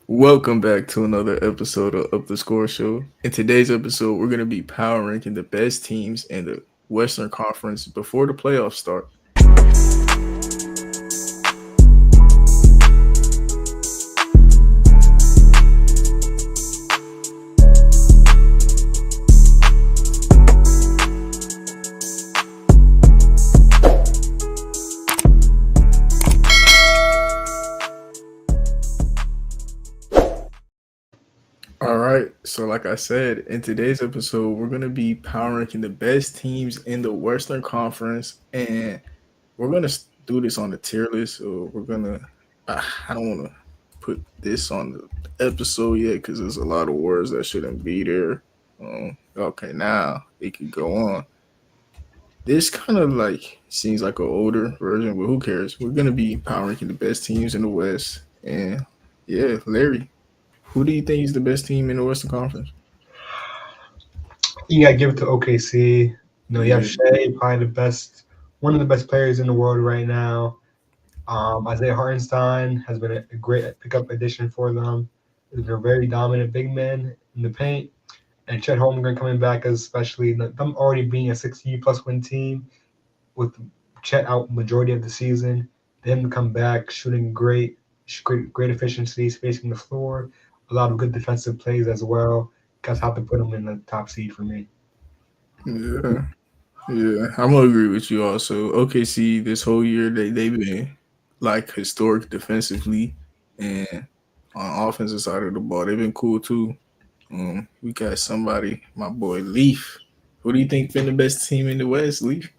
Welcome back to another episode of Up the Score Show. In today's episode, we're going to be power ranking the best teams in the Western Conference before the playoffs start. All right, so like I said, in today's episode, we're going to be power ranking the best teams in the Western Conference, and we're going to do this on the tier list. So we're going to, I don't want to put this on the episode yet because there's a lot of words that shouldn't be there. Okay, now it could go on. This kind of like seems like an older version, but who cares? We're gonna be power ranking the best teams in the West, and yeah, Larry, who do you think is the best team in the Western Conference? You gotta give it to OKC. You have Yeah, Shea, probably one of the best players in the world right now. Isaiah Hartenstein has been a great pickup addition for them. They're very dominant big men in the paint. And Chet Holmgren coming back, especially them already being a 60 plus win team with Chet out majority of the season. Them to come back shooting great efficiency, spacing the floor, a lot of good defensive plays as well. That's how to put them in the top seed for me. yeah, yeah. I'm gonna agree with you. Also, OKC this whole year they've been like historic defensively, and on offensive side of the ball they've been cool too. We got somebody, my boy Leaf. Who do you think been the best team in the West, Leaf?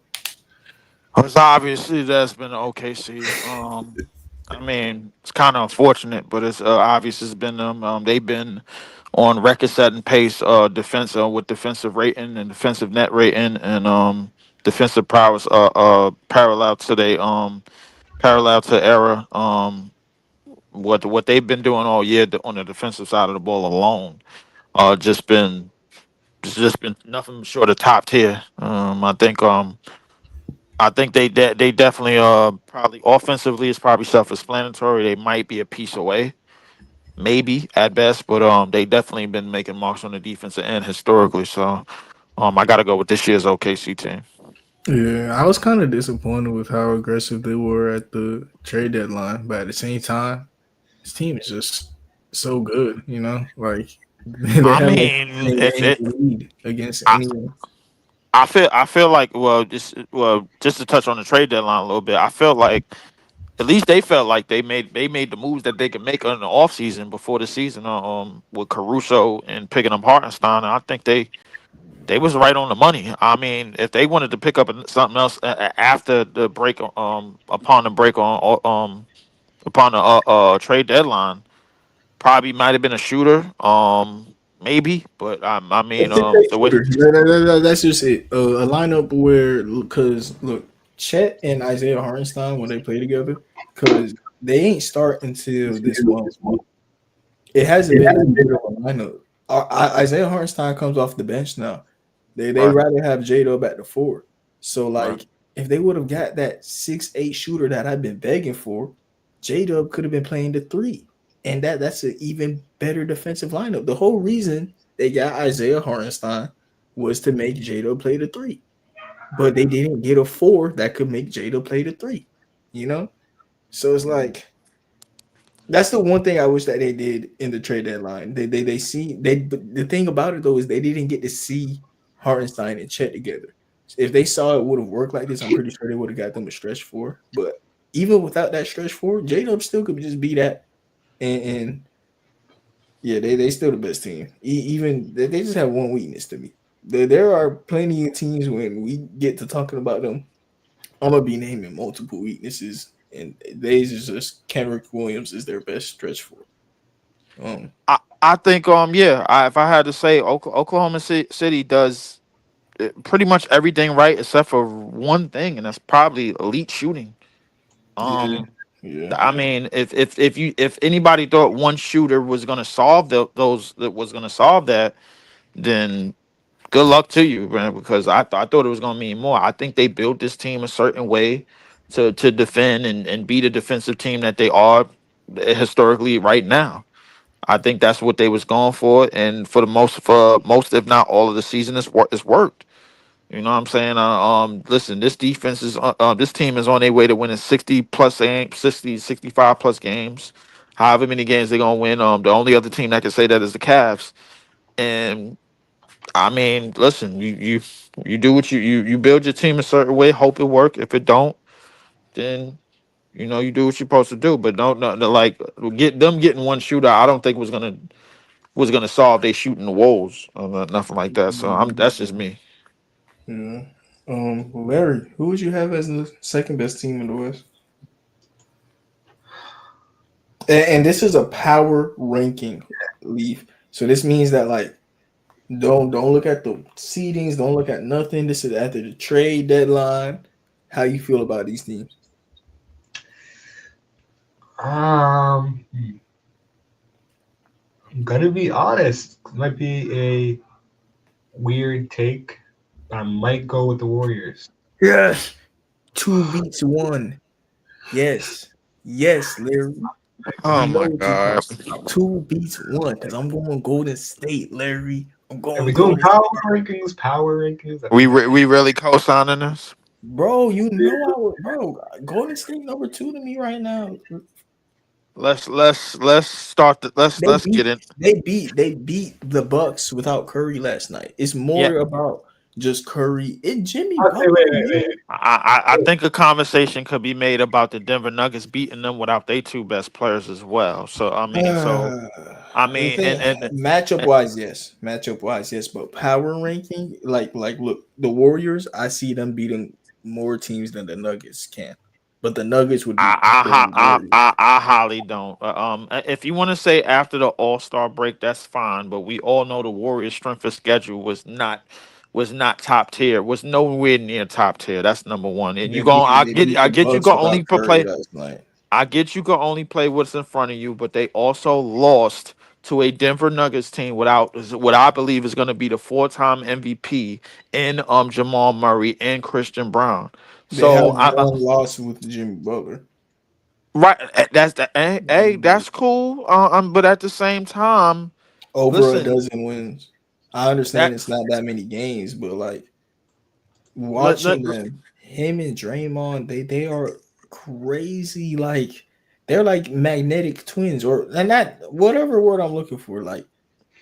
It's obviously that's been OKC. I mean, it's kind of unfortunate, but it's obvious it's been them. They've been on record-setting pace, with defensive rating and defensive net rating and defensive prowess, parallel to era. What they've been doing all year on the defensive side of the ball alone, just been it's just been nothing short of top tier. I think they definitely probably offensively is probably self-explanatory. They might be a piece away, maybe at best, but they definitely been making marks on the defensive end historically. So I got to go with this year's OKC team. Yeah, I was kind of disappointed with how aggressive they were at the trade deadline, but at the same time, this team is just so good. Like they I have like mean, 10 games lead against I, anyone. I feel like just to touch on the trade deadline a little bit, I feel like at least they felt like they made the moves that they could make in the offseason before the season with Caruso and picking up Hartenstein. And I think they was right on the money. I mean, if they wanted to pick up something else after the break, upon the break upon the trade deadline, probably might have been a shooter, maybe. But I mean, It's just a the way shooter. That's just it. A lineup where, because look, Chet and Isaiah Hartenstein when they play together, because they ain't start until this month. It hasn't been that good of a lineup. Isaiah Hartenstein comes off the bench now. They right, rather have J Dub at the four. So right. like if they would have got that 6'8" shooter that I've been begging for, J Dub could have been playing the three. And that's an even better defensive lineup. The whole reason they got Isaiah Hartenstein was to make J Dub play the three. But they didn't get a four that could make J Dub play the three. You know? So it's like that's the one thing I wish that they did in the trade deadline. They see they but the thing about it though is they didn't get to see Hartenstein and Chet together. If they saw it would have worked like this, I'm pretty sure they would have got them a stretch four. But even without that stretch four, J Dub still could just be that. And yeah, they still the best team. Even they just have one weakness to me. There are plenty of teams when we get to talking about them, I'm gonna be naming multiple weaknesses, and these is just Kenrick Williams is their best stretch four. Um, I think yeah, if I had to say, Oklahoma City does pretty much everything right except for one thing, and that's probably elite shooting. yeah, Um, yeah. I mean, if anybody thought one shooter was going to solve those that was going to solve that, then good luck to you, man. Because I thought it was going to mean more. I think they built this team a certain way to defend and be the defensive team that they are historically right now. I think that's what they was going for, and for most, if not all of the season, it's worked. You know what I'm saying? Listen, this team is on their way to winning 60 plus games, 60, 65 plus games, however many games they're gonna win. The only other team that can say that is the Cavs. And I mean, listen, you do what you build your team a certain way, hope it work. If it don't, then you do what you're supposed to do. But don't like getting one shooter. I don't think was gonna solve they shooting the woes, nothing like that. So that's just me. Yeah. Larry, who would you have as the second best team in the West? And this is a power ranking leaf. So this means that like don't look at the seedings, don't look at nothing. This is after the trade deadline. How you feel about these teams? I'm gonna be honest. It might be a weird take, but I might go with the Warriors. Yes. Two beats one. Yes. Yes, Larry. Oh You know my what you god. two beats one because I'm going Golden State, Larry. I'm Are going we doing Golden power State. rankings? Power rankings? We really co-signing this? Bro, you know I would, bro. Golden State number two to me right now. Let's start They let's beat get in. they beat the Bucks without Curry last night. It's Yeah, more about just Curry and Jimmy Okay, Butler. wait. Man. I think a conversation could be made about the Denver Nuggets beating them without their two best players as well. So I The mean, thing, matchup and wise, yes. Matchup wise, yes. But power ranking, look, the Warriors, I see them beating more teams than the Nuggets can. But the Nuggets would beat the Warriors. I highly don't. If you want to say after the All Star break, that's fine. But we all know the Warriors' strength of schedule was not top tier. Was nowhere near top tier. That's number one. And They beat I the get you Bucks can only without Curry play. last night. I get you can only play what's in front of you, but they also lost to a Denver Nuggets team without what I believe is going to be the four-time MVP in Jamal Murray and Christian Brown. They have So one loss with Jimmy Butler. right, hey, that's cool. But at the same time, Over a listen, dozen wins. I understand that it's not that many games, but like let, watching let, them, him and Draymond, they are crazy. Like they're like magnetic twins, or and that whatever word I'm looking for. Like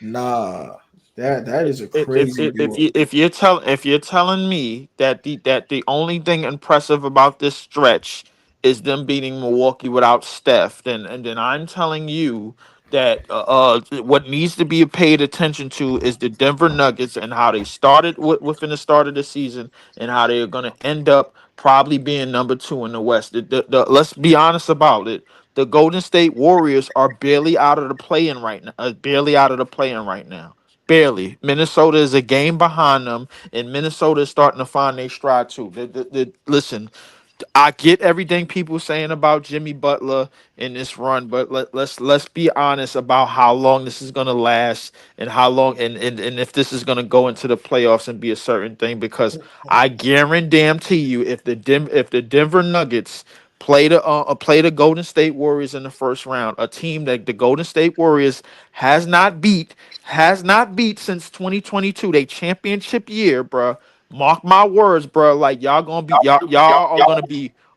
nah, that is a crazy duo. if you're telling me that the only thing impressive about this stretch is them beating Milwaukee without Steph, then I'm telling you that what needs to be paid attention to is the Denver Nuggets and how they started within the start of the season and how they are going to end up probably being number two in the West. Let's be honest about it. The Golden State Warriors are barely out of the play-in right now. Barely out of the play-in right now. Barely. Minnesota is a game behind them, and Minnesota is starting to find their stride too. Listen, I get everything people saying about Jimmy Butler in this run, but let's be honest about how long this is gonna last and how long and if this is gonna go into the playoffs and be a certain thing. Because I guarantee you, if the Denver Nuggets play the Golden State Warriors in the first round, a team that the Golden State Warriors has not beat since 2022, they championship year, bruh. Mark my words, bro. Like y'all are gonna be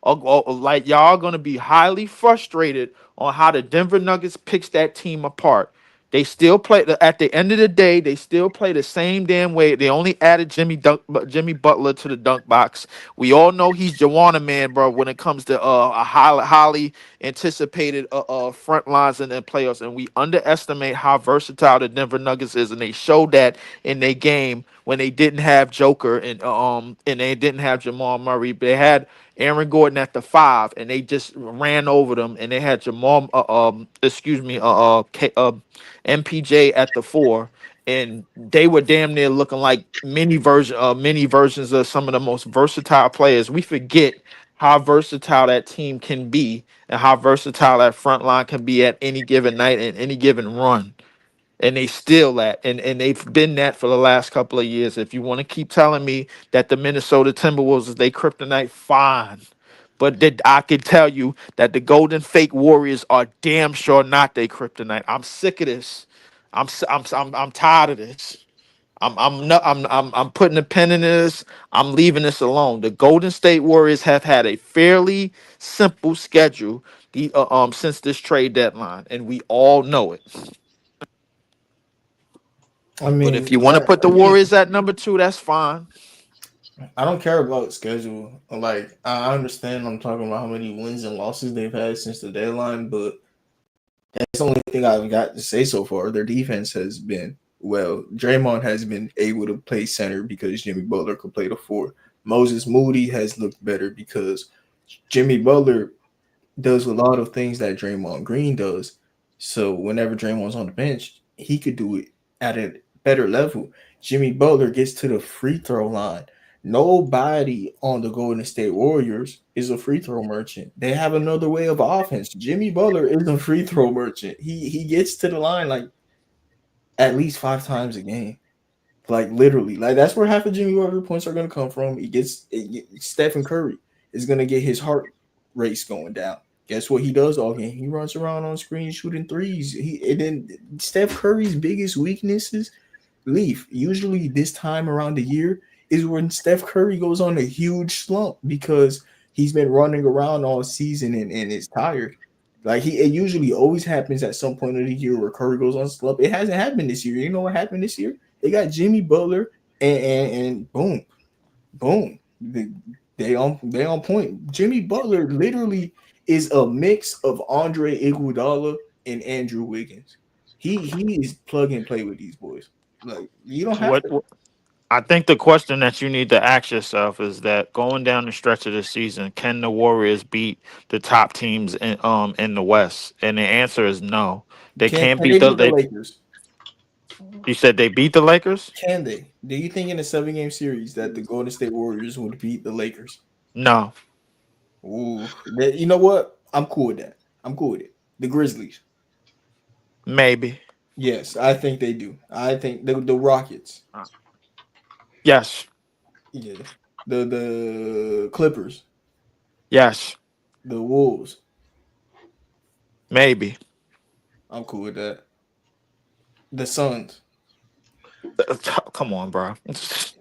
like y'all gonna be highly frustrated on how the Denver Nuggets picks that team apart. They still play at the end of the day. They still play the same damn way. They only added Jimmy Butler to the dunk box. We all know he's Joanna man, bro. When it comes to a highly anticipated front lines in the playoffs, and we underestimate how versatile the Denver Nuggets is, and they showed that in their game when they didn't have Joker and they didn't have Jamal Murray. They had Aaron Gordon at the five, and they just ran over them. And they had MPJ at the four, and they were damn near looking like mini versions of some of the most versatile players. We forget how versatile that team can be and how versatile that front line can be at any given night and any given run. And they still that, and they've been that for the last couple of years. If you want to keep telling me that the Minnesota Timberwolves is they kryptonite, fine. but I can tell you that the Golden Fake Warriors are damn sure not their kryptonite. I'm sick of this. I'm tired of this. I'm not I'm putting a pin in this. I'm leaving this alone. The Golden State Warriors have had a fairly simple schedule since this trade deadline, and we all know it. I But if mean, you want to put the Warriors at number 2, that's fine. I don't care about schedule. Like I understand I'm talking about how many wins and losses they've had since the deadline, but that's the only thing I've got to say so far. Their defense has been well. Draymond has been able to play center because Jimmy Butler could play the 4. Moses Moody has looked better because Jimmy Butler does a lot of things that Draymond Green does. So whenever Draymond's on the bench, he could do it at a better level. Jimmy Butler gets to the free throw line. Nobody on the Golden State Warriors is a free throw merchant. They have another way of offense. Jimmy Butler is a free throw merchant. He gets to the line like at least 5 times a game. Like literally, like that's where half of Jimmy Butler points are going to come from. Stephen Curry is going to get his heart race going down. Guess what he does all game? He runs around on screen shooting threes. And then Steph Curry's biggest weaknesses, Leaf. Usually this time around the year is when Steph Curry goes on a huge slump because he's been running around all season and is tired. Like it usually always happens at some point of the year where Curry goes on slump. It hasn't happened this year. You know what happened this year? They got Jimmy Butler and boom. They on point. Jimmy Butler literally is a mix of Andre Iguodala and Andrew Wiggins. He is plug and play with these boys. Like you don't have to. I think the question that you need to ask yourself is that going down the stretch of the season, can the Warriors beat the top teams in the West? And the answer is no. They can't Can beat they beat the Lakers? You said they beat the Lakers? Can they? Do you think in a 7-game series that the Golden State Warriors would beat the Lakers? No. Ooh, you know what? I'm cool with that. I'm cool with it. The Grizzlies. Maybe. Yes, I think they do. I think the Rockets. Yes. Yeah. The Clippers. Yes. The Wolves. Maybe. I'm cool with that. The Suns. Come on, bro.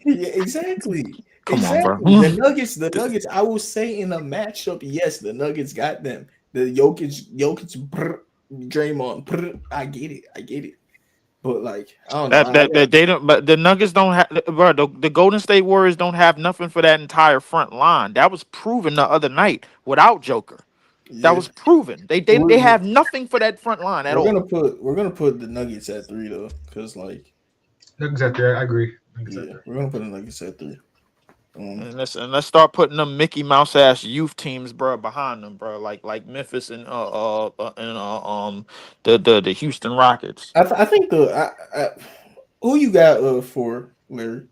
Yeah, exactly. Come on, bro. The Nuggets, I will say in a matchup, yes, the Nuggets got them. The Jokic, Draymond, I get it. But like, I don't know. They don't. But the Nuggets don't have, bro. The Golden State Warriors don't have nothing for that entire front line. That was proven the other night without Joker. That was proven. They have nothing for that front line at all. We're gonna put the Nuggets at 3 though, because like Nuggets at 3. I agree. We're gonna put the Nuggets at 3. And let's start putting them Mickey Mouse ass youth teams, bro, behind them, bro. Like Memphis and the Houston Rockets. I think who you got for Larry?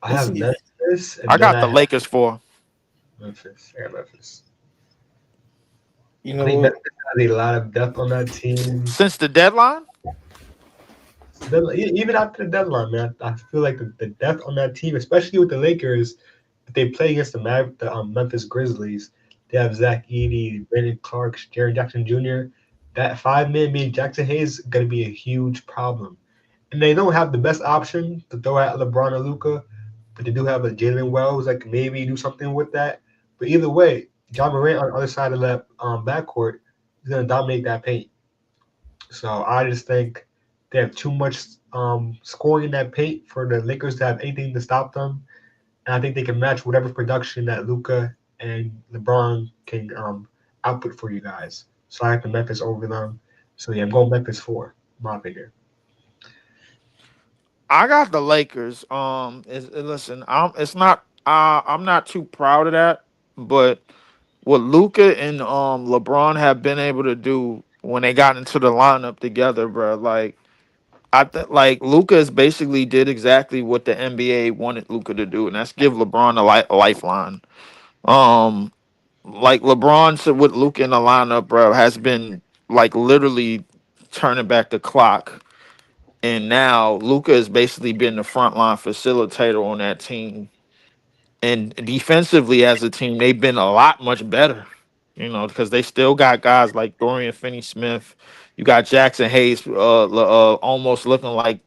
I have Memphis. I got the Lakers for Memphis. I got Memphis. You know, I think Memphis has a lot of depth on that team since the deadline. Even after the deadline, man, I feel like the depth on that team, especially with the Lakers, if they play against the Memphis Grizzlies, they have Zach Edey, Brandon Clark, Jaren Jackson Jr. That 5-man being Jackson Hayes is going to be a huge problem. And they don't have the best option to throw at LeBron or Luka, but they do have a Jalen Wells that can maybe do something with that. But either way, John Morant on the other side of that backcourt is going to dominate that paint. So I just think they have too much scoring in that paint for the Lakers to have anything to stop them. And I think they can match whatever production that Luka and LeBron can output for you guys. So I have the Memphis over them. So yeah, I'm going Memphis 4, in my opinion. I got the Lakers. Listen, I'm not too proud of that, but what Luka and LeBron have been able to do when they got into the lineup together, bro, like like Luka has basically did exactly what the NBA wanted Luka to do, and that's give LeBron a lifeline. Like LeBron said with Luka in the lineup, bro, has been like literally turning back the clock. And now Luka has basically been the frontline facilitator on that team. and defensively as a team, they've been a lot much better. Because they still got guys like Dorian Finney-Smith. You got Jackson Hayes, almost looking like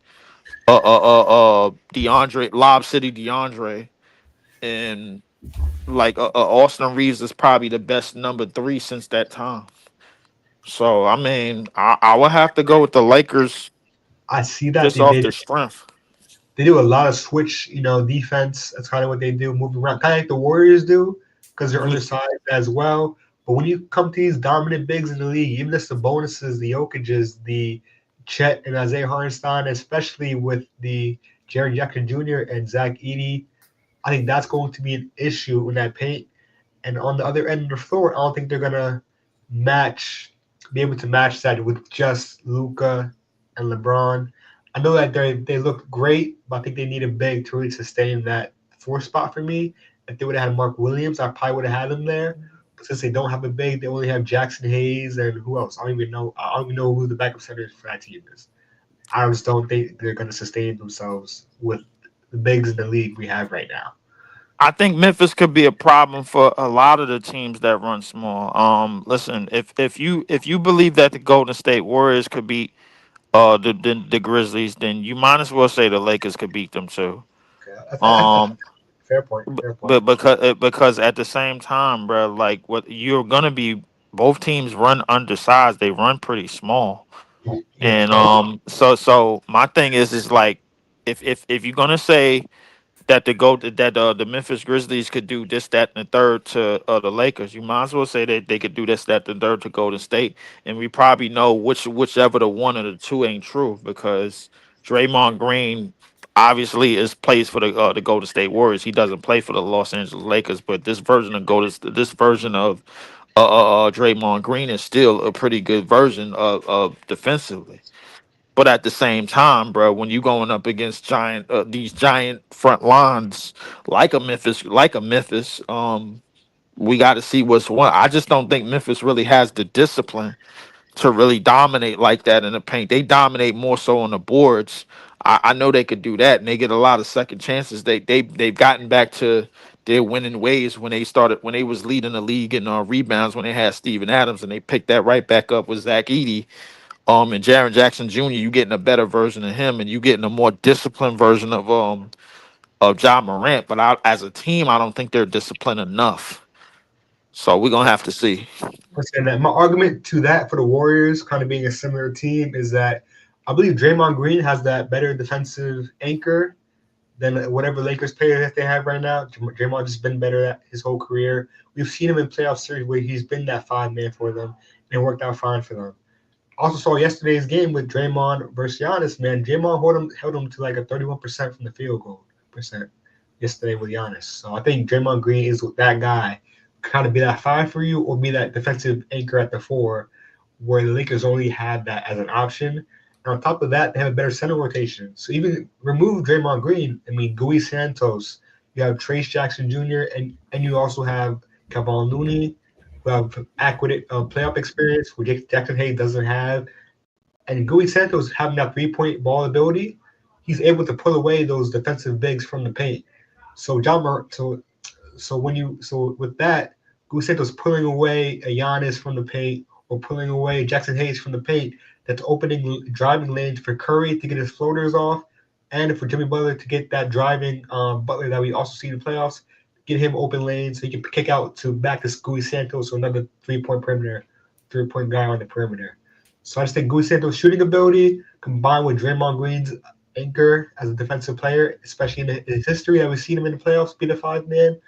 DeAndre, Lob City DeAndre, and like Austin Reeves is probably the best number three since that time. So I mean, I would have to go with the Lakers I see that just off their they strength. do a lot of switch, defense. That's kind of what they do, moving around, kind of like the Warriors do, because they're Mhm. undersized as well. But when you come to these dominant bigs in the league, even just the bonuses, the Jokic's, the Chet and Isaiah Hartenstein, especially with the Jared Jackson Jr. and Zach Edey, I think that's going to be an issue in that paint. And on the other end of the floor, I don't think they're gonna be able to match that with just Luka and LeBron. I know that they look great, but I think they need a big to really sustain that fourth spot for me. If they would have had Mark Williams, I probably would have had them there. But since they don't have a big, they only have Jackson Hayes and who else? I don't even know. I don't even know who the backup center for that team is. I just don't think they're going to sustain themselves with the bigs in the league we have right now. I think Memphis could be a problem for a lot of the teams that run small. Listen, if you believe that the Golden State Warriors could beat the Grizzlies, then you might as well say the Lakers could beat them too. Okay, that's Um, fair point. b- Fair point. but because at the same time, bro, like what you're gonna be, both teams run undersized. They run pretty small, Yeah, and fair. so my thing is like if you're gonna say that the Memphis Grizzlies could do this, that, and the third to the Lakers. You might as well say that they could do this, that, and the third to Golden State, and we probably know whichever the one of the two ain't true because Draymond Green obviously is plays for the Golden State Warriors. He doesn't play for the Los Angeles Lakers, but this version of Draymond Green is still a pretty good version of defensively. But at the same time, bro, when you going up against these giant front lines like a Memphis, we got to see what's what. I just don't think Memphis really has the discipline to really dominate like that in the paint. They dominate more so on the boards. I know they could do that, and they get a lot of second chances. They've gotten back to their winning ways when they was leading the league in rebounds when they had Steven Adams, and they picked that right back up with Zach Edey and Jaron Jackson Jr., you getting a better version of him, and you getting a more disciplined version of John Morant. But as a team, I don't think they're disciplined enough. So we're gonna have to see. Listen, that my argument to that for the Warriors, kind of being a similar team, is that I believe Draymond Green has that better defensive anchor than whatever Lakers player that they have right now. Draymond just been better at his whole career. We've seen him in playoff series where he's been that five man for them, and it worked out fine for them. Also saw yesterday's game with Draymond versus Giannis. Man, Draymond held him to like a 31% from the field goal percent yesterday with Giannis. So I think Draymond Green is that guy, kind of be that five for you or be that defensive anchor at the four, where the Lakers only had that as an option. And on top of that, they have a better center rotation. So even remove Draymond Green, I mean, Gui Santos, you have Trace Jackson Jr., and you also have Kevon Looney, who have adequate playoff experience, which Jackson Hayes doesn't have. And Gui Santos having that 3-point ball ability, he's able to pull away those defensive bigs from the paint. So so with that, Gui Santos pulling away a Giannis from the paint or pulling away Jackson Hayes from the paint, that's opening driving lanes for Curry to get his floaters off, and for Jimmy Butler to get that driving Butler that we also see in the playoffs, get him open lanes so he can kick out to back to Gui Santos, so another 3-point guy on the perimeter. So I just think Gui Santos' shooting ability combined with Draymond Green's anchor as a defensive player, especially in his history that we've seen him in the playoffs be the five man,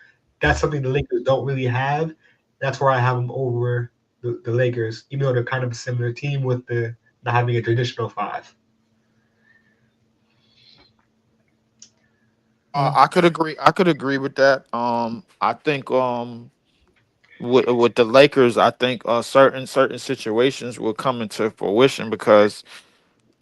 that's something the Lakers don't really have. That's where I have them over the Lakers, even though they're kind of a similar team with the not having a traditional five. I could agree. I could agree with that. I think with the Lakers, I think certain situations will come into fruition because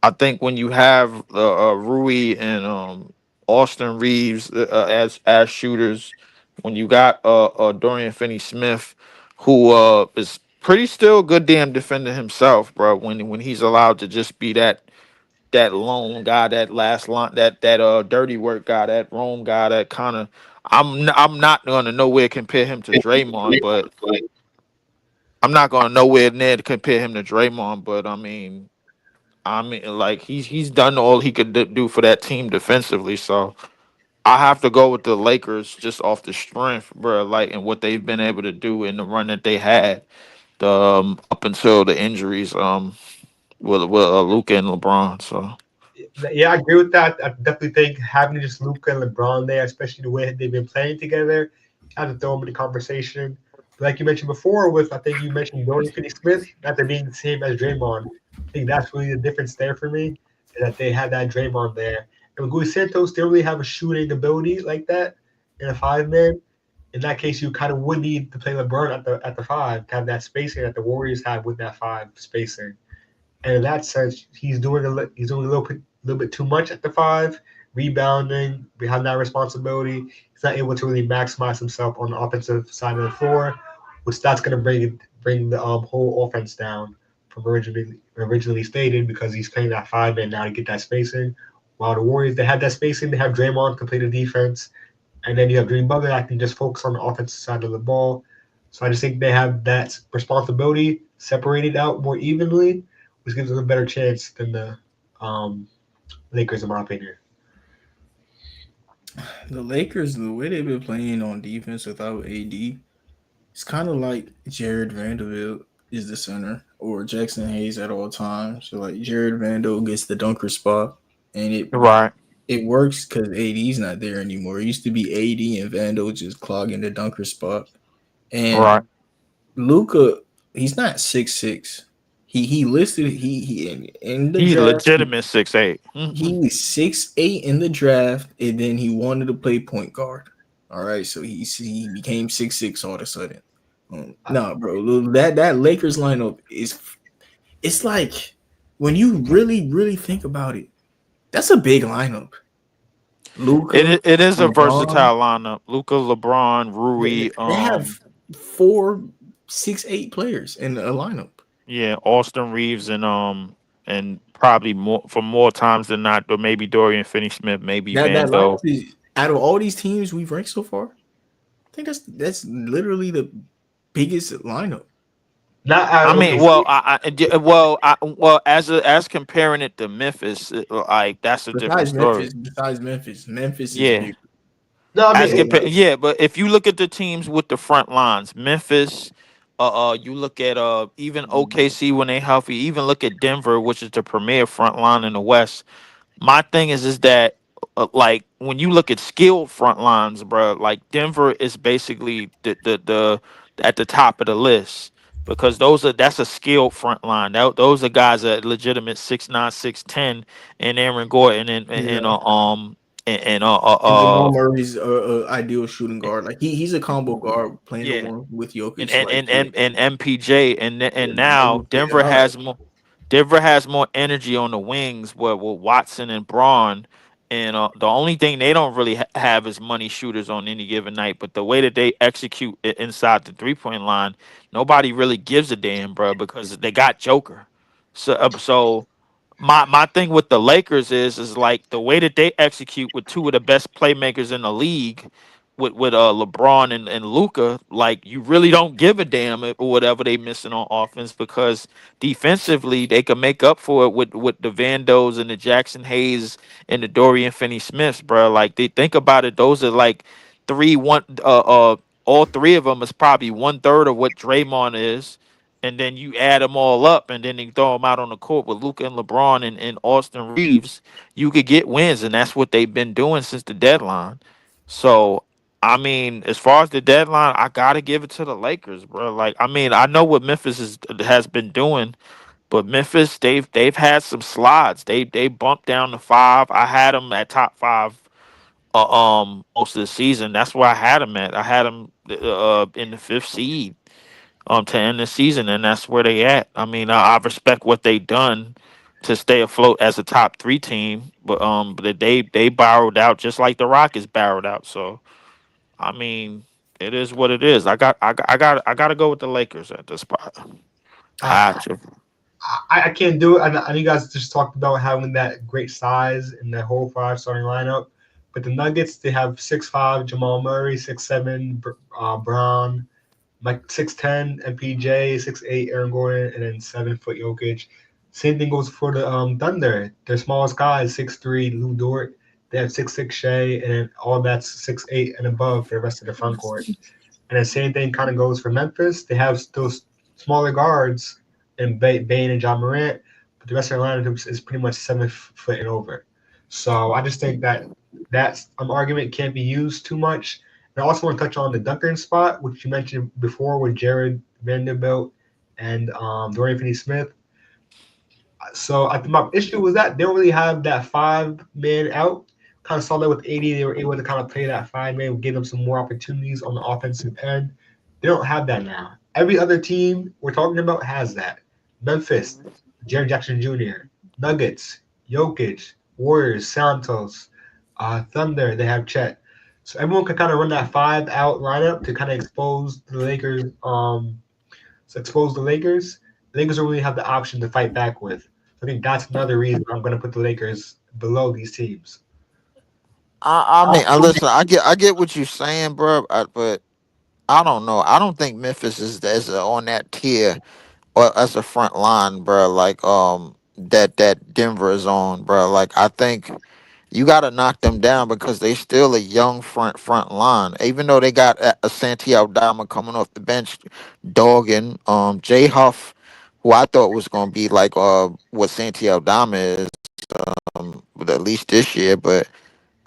I think when you have Rui and Austin Reeves as shooters, when you got Dorian Finney-Smith, who is pretty still good damn defender himself, bro. When he's allowed to just be that lone guy, that last line, that dirty work guy, that roam guy, that kind of. I'm not gonna nowhere compare him to Draymond, but I'm not gonna nowhere near to compare him to Draymond. But I mean, like he's done all he could do for that team defensively. So I have to go with the Lakers just off the strength, bro. Like and what they've been able to do in the run that they had, up until the injuries, with Luka and LeBron. So Yeah, I agree with that. I definitely think having just Luka and LeBron there, especially the way they've been playing together, had to throw them in the conversation. But like you mentioned before, with I think you mentioned Dorian Finney-Smith, that they're being the same as Draymond. I think that's really the difference there for me, is that they had that Draymond there. And with Gui Santos, they don't really have a shooting ability like that in a five man. In that case, you kind of would need to play LeBron at the five to have that spacing that the Warriors have with that five spacing. And in that sense, he's doing a little bit too much at the five, rebounding behind that responsibility. He's not able to really maximize himself on the offensive side of the floor, which that's going to bring the whole offense down from originally stated because he's playing that five man now to get that spacing. While the Warriors they have that spacing, they have Draymond to play the defense, and then you have Dream Butler that can just focus on the offensive side of the ball. So I just think they have that responsibility separated out more evenly, which gives them a better chance than the um, Lakers, in my opinion. The Lakers, the way they've been playing on defense without AD, it's kind of like Jared Vanderbilt is the center or Jackson Hayes at all times. So like Jared Vanderbilt gets the dunker spot, and right, it works because AD's not there anymore. It used to be AD and Vando just clogging the dunker spot. And right. Luca, he's not 6'6". He listed he in the He draft. legitimate 6'8". He was 6'8" in the draft, and then he wanted to play point guard. All right, so he became 6'6" all of a sudden. No, bro, that Lakers lineup is it's like when you really think about it, that's a big lineup. Luca, It is a LeBron, versatile lineup. Luca, LeBron, they, Rui, they have 4 6'8" players in a lineup. yeah, Austin Reeves, and probably more times than not, or maybe Dorian Finney-Smith, maybe That lineup Vando. is out of all these teams we've ranked so far. I think that's literally the biggest lineup. Not I mean, okay. well, as comparing it to Memphis, like that's a different story. Besides Memphis is Yeah, big. No, I as mean, So yeah, but if you look at the teams with the front lines, Memphis, you look at even OKC when they healthy, even look at Denver, which is the premier front line in the West. My thing is that like when you look at skilled front lines, bro, like Denver is basically the at the top of the list because that's a skilled front line. Those are guys that are legitimate 6'9", 6'10", and Aaron Gordon yeah, and and Jamal Murray's ideal shooting guard. Like he's a combo guard playing the yeah, one with and Jokic. and Like and and, and MPJ and now yeah, all right. Denver has more energy on the wings with Watson and Braun, and the only thing they don't really have is money shooters on any given night. But the way that they execute it inside the 3-point line, nobody really gives a damn, bro, because they got Joker. So my thing with the Lakers is like the way that they execute with two of the best playmakers in the league with LeBron and Luca, like you really don't give a damn or whatever they missing on offense because defensively they can make up for it with the Vandos and the Jackson Hayes and the Dorian Finney Smiths, bro. Like they think about it, those are like all three of them is probably 1/3 of what Draymond is, and then you add them all up, and then you throw them out on the court with Luca and LeBron and Austin Reeves, you could get wins, and that's what they've been doing since the deadline. So, I mean, as far as the deadline, I gotta give it to the Lakers, bro. Like, I mean, I know what has been doing, but Memphis they've had some slides. They bumped down to 5. I had them at top 5 most of the season. That's where I had them at. I had them in the 5th seed to end the season, and that's where they at. I mean, I respect what they done to stay afloat as a top 3 team, but they borrowed out just like the Rockets borrowed out. So I mean, it is what it is. I got to go with the Lakers at this spot. I I, have to. I can't do it. I know you guys just talked about having that great size in the whole five starting lineup, But the Nuggets, they have 6'5" Jamal Murray, 6'7" Brown, like 6'10" MPJ, 6'8" Aaron Gordon, and then 7 foot Jokic. Same thing goes for the Thunder. Their smallest guy is 6'3" Lou Dort. They have 6'6" Shea, and then all that's 6'8" and above for the rest of the front court. And the same thing kind of goes for Memphis. They have those smaller guards and Bane and John Morant, but the rest of their lineup is pretty much 7 foot and over. So I just think that that's an argument can't be used too much. And I also want to touch on the Duncan spot, which you mentioned before with Jared Vanderbilt and Dorian Finney-Smith. So I think my issue was that they don't really have that 5 man out. Kind of saw that with 80. They were able to kind of play that 5 man, give them some more opportunities on the offensive end. They don't have that now. Every other team we're talking about has that. Memphis, Jared Jackson Jr., Nuggets, Jokic, Warriors, Santos, Thunder, they have Chet. So everyone can kind of run that 5 out lineup to kind of expose the Lakers. The Lakers don't really have the option to fight back with. I think that's another reason I'm going to put the Lakers below these teams. I mean, I listen. I get what you're saying, bro. But I don't know. I don't think Memphis is on that tier or as a front line, bro. Like that Denver is on, bro. Like I think you got to knock them down because they still a young front line. Even though they got a Santiago Dama coming off the bench, dogging Jay Huff, who I thought was gonna be like what Santiago Dama is, with at least this year. But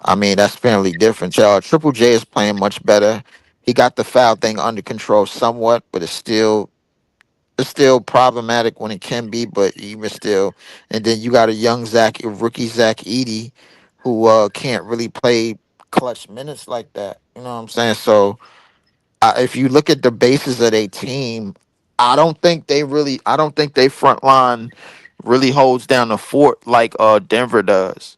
I mean that's fairly different. Triple J is playing much better. He got the foul thing under control somewhat, but it's still problematic when it can be, but even still. And then you got a rookie Zach Eady, who can't really play clutch minutes like that. You know what I'm saying? So if you look at the basis of their team, I don't think they front line really holds down the fort like Denver does.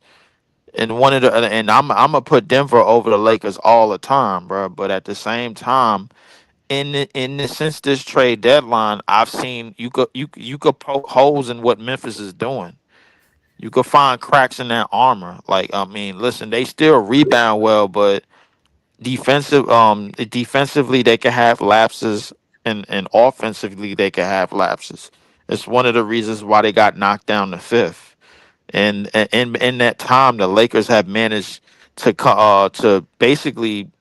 And I'm gonna put Denver over the Lakers all the time, bro. But at the same time, since this trade deadline, I've seen you could poke holes in what Memphis is doing. You could find cracks in that armor. Like I mean, listen, they still rebound well, but defensively they can have lapses, and offensively they can have lapses. It's one of the reasons why they got knocked down to fifth. And in that time, the Lakers have managed to basically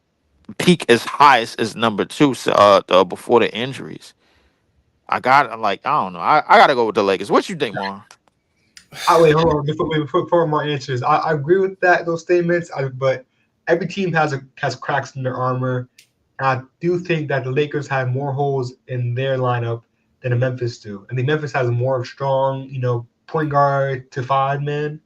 peak as high as number two, before the injuries. I don't know. I gotta go with the Lakers. What you think, Juan? Wait, hold on. Before more answers, I agree with those statements. But every team has cracks in their armor. And I do think that the Lakers have more holes in their lineup than the Memphis do. I think Memphis has more strong, point guard to 5 men.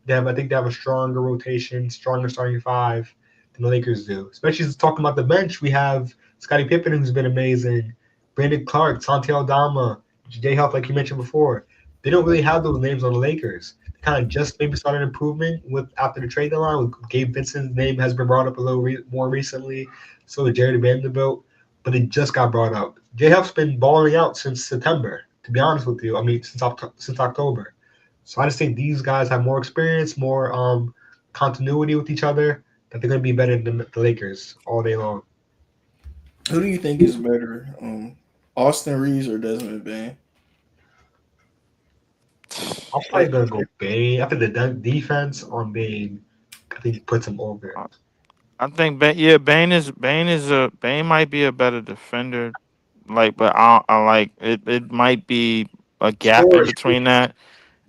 I think they have a stronger rotation, stronger starting five than the Lakers do. Especially talking about the bench, we have Scottie Pippen, who's been amazing, Brandon Clark, Santiago Dama, Jay Huff, like you mentioned before. They don't really have those names on the Lakers. They kind of just maybe started improving with after the trade deadline. With Gabe Vincent's name has been brought up a little more recently. So did Jared Vanderbilt, but it just got brought up. J Huff's been balling out since September. To be honest with you, I mean since October. So I just think these guys have more experience, more continuity with each other. That they're going to be better than the Lakers all day long. Who do you think is better, Austin Reeves or Desmond Bain? I'm probably going to go Bane. After the defense on Bane, I think he puts him over. I think Bane might be a better defender. Like, but I like it. It might be a gap in Sure. between that.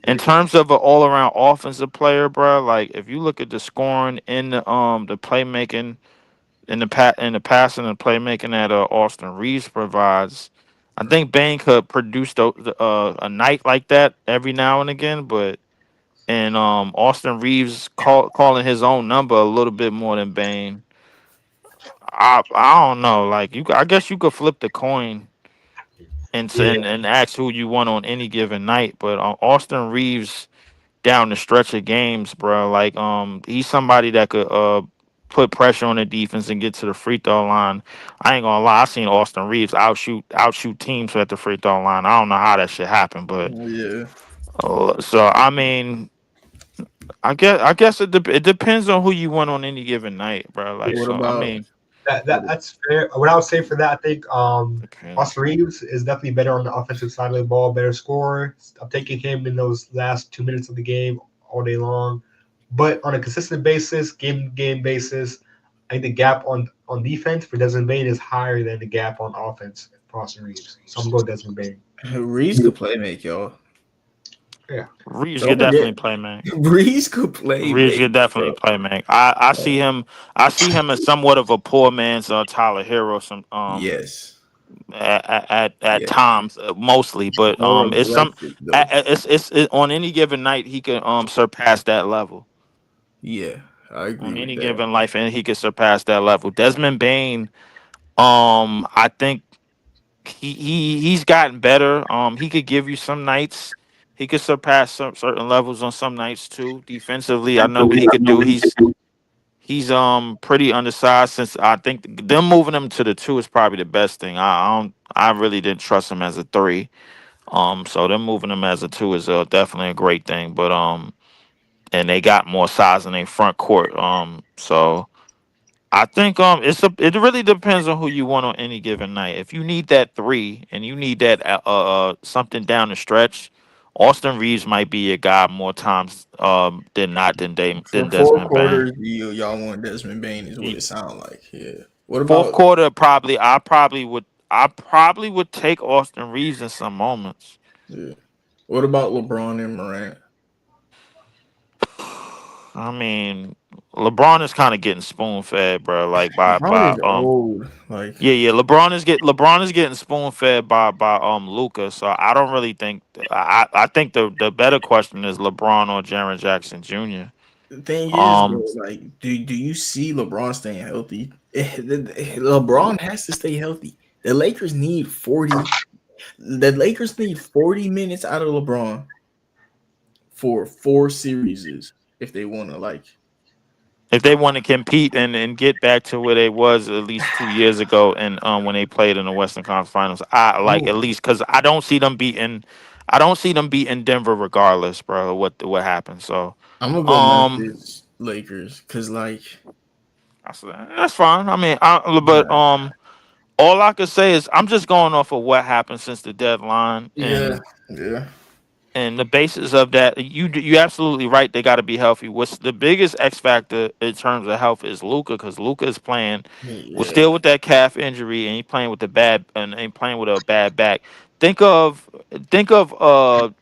In terms of an all around offensive player, bro, like if you look at the scoring in the playmaking in the passing and playmaking that Austin Reeves provides, I think Bane could produce a night like that every now and again, but and Austin Reeves calling his own number a little bit more than Bane. I don't know. Like I guess you could flip the coin Yeah. and ask who you want on any given night, but Austin Reeves down the stretch of games, bro. Like he's somebody that could put pressure on the defense and get to the free throw line. I ain't gonna lie, I seen Austin Reeves outshoot teams at the free throw line. I don't know how that shit happened, but Yeah. so I mean, I guess it depends on who you want on any given night, bro. Like What so, I about mean, what? That's fair. What I would say for that, I think depends. Austin Reeves is definitely better on the offensive side of the ball, better scorer. I'm taking him in those last 2 minutes of the game all day long. But on a consistent basis, game to game basis, I think the gap on defense for Desmond Bain is higher than the gap on offense for Austin Reeves. So I'm going to go Desmond Bain. Reese could play make, y'all. Yeah. Reeves Don't could forget, definitely play, man. Reese could play Reeves make, could definitely bro. play, man. I see him. I see him as somewhat of a poor man's Tyler Hero. Some Yes, at yeah, times, mostly, but more it's some aggressive though. on any given night he can surpass that level. Yeah, I agree On with any that. given life, and he could surpass that level. Desmond Bain, I think he's gotten better. He could give you some nights. He could surpass some certain levels on some nights too. Defensively, I know what he could do. He's pretty undersized. Since I think them moving him to the two is probably the best thing. I really didn't trust him as a three. So them moving him as a two is definitely a great thing. But and they got more size in their front court. So I think it really depends on who you want on any given night. If you need that three and you need that something down the stretch, Austin Reeves might be a guy more times than not than For four Desmond Bain. quarters, y'all want Desmond Bain is what it sounds like. Yeah. What Fourth about quarter, I probably would take Austin Reeves in some moments. yeah. What about LeBron and Morant? I mean, LeBron is kind of getting spoon fed, bro. Like LeBron by is old. Like yeah. LeBron is getting spoon fed by Luca. So I don't really think I think the better question is LeBron or Jaren Jackson Jr. the thing is, bro, Um, like, do you see LeBron staying healthy? LeBron has to stay healthy. The Lakers need 40. The Lakers need 40 minutes out of LeBron for 4 series if they want to like. if they want to compete and get back to where they was at least 2 years ago, and when they played in the Western Conference Finals, I like Oh, at least because I don't see them beating Denver regardless, bro. What happened? So I'm gonna go um, Memphis Lakers because like that's fine. I mean, but yeah, all I could say is I'm just going off of what happened since the deadline, yeah, yeah. and the basis of that, you absolutely right. They got to be healthy. What's the biggest X factor in terms of health is Luca, because Luca is playing was Yeah. still with that calf injury, and he playing with the bad and playing with a bad back. Think of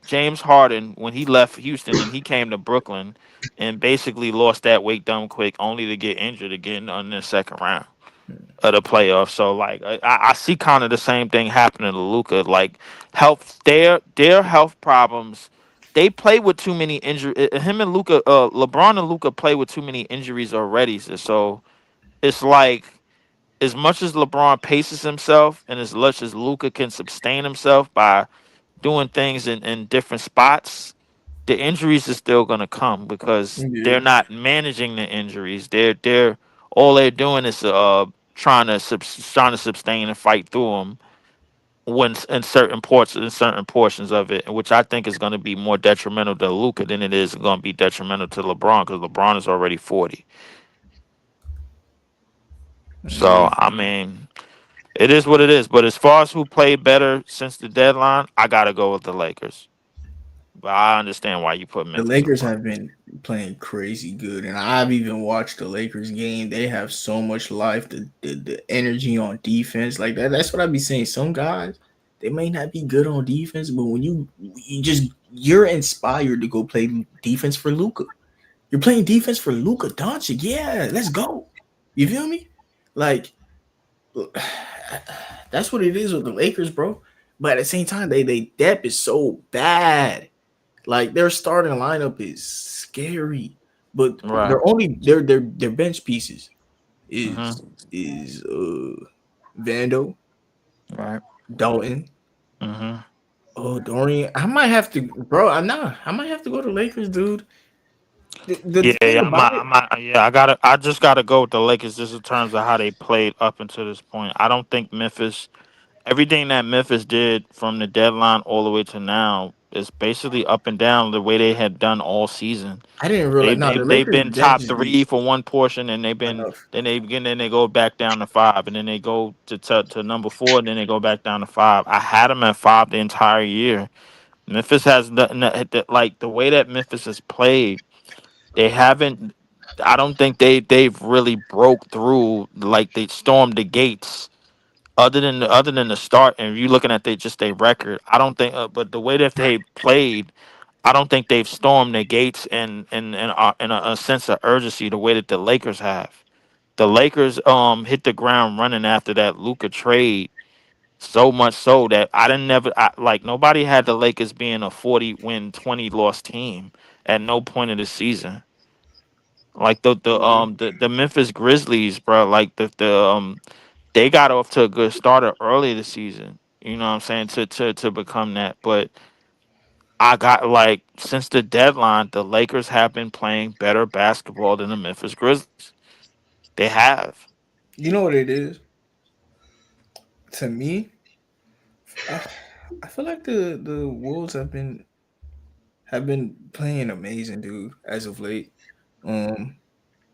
James Harden when he left Houston and he came to Brooklyn, and basically lost that weight dumb quick, only to get injured again in the second round of the playoffs. So like I see kind of the same thing happening to Luca. Like health, their health problems. They play with too many injuries. Him and Luca, LeBron and Luca play with too many injuries already. So it's like as much as LeBron paces himself and as much as Luca can sustain himself by doing things in different spots, the injuries are still gonna come because they're Yeah. not managing the injuries. They're all they're doing is trying to sustain and fight through them when in certain portions of it, which I think is going to be more detrimental to Luca than it is going to be detrimental to LeBron because LeBron is already 40. So Yeah. I mean, it is what it is. But as far as who played better since the deadline, I gotta go with the Lakers. But I understand why you put The Memphis in Lakers front. have been playing crazy good, and I've even watched the Lakers game. They have so much life, the energy on defense, like that. That's what I be saying. Some guys they may not be good on defense, but when you're inspired to go play defense for Luca. You're playing defense for Luca Doncic. Yeah, let's go. You feel me? Like that's what it is with the Lakers, bro. But at the same time, they depth is so bad. Like their starting lineup is scary, but Right. their bench pieces is Mm-hmm. is Vando, Right. Dalton, Mm-hmm. Dorian. I might have to, bro. I might have to go to Lakers, dude. The Yeah, thing yeah, about it, yeah. I just gotta go with the Lakers just in terms of how they played up until this point. I don't think Memphis, everything that Memphis did from the deadline all the way to now, it's basically up and down the way they had done all season. I didn't They realize. No, they the they've Lakers been bench top is deep three for one portion, and they've been enough. then they go back down to five, and then they go to number four, and then they go back down to five. I had them at five the entire year. Memphis has like the way that Memphis has played. They haven't. I don't think they've really broke through like they stormed the gates. Other than the start, and you looking at just their record, I don't think. But the way that they played, I don't think they've stormed the gates in a sense of urgency the way that the Lakers have. The Lakers hit the ground running after that Luka trade, so much so that I didn't never like nobody had the Lakers being a 40-win, 20-loss team at no point of the season. Like the Memphis Grizzlies, bro. Like they got off to a good starter early this season. You know what I'm saying, to become that. But I got like since the deadline, the Lakers have been playing better basketball than the Memphis Grizzlies. They have. You know what it is? To me, I, I feel like the Wolves have been playing amazing, dude, as of late. Um,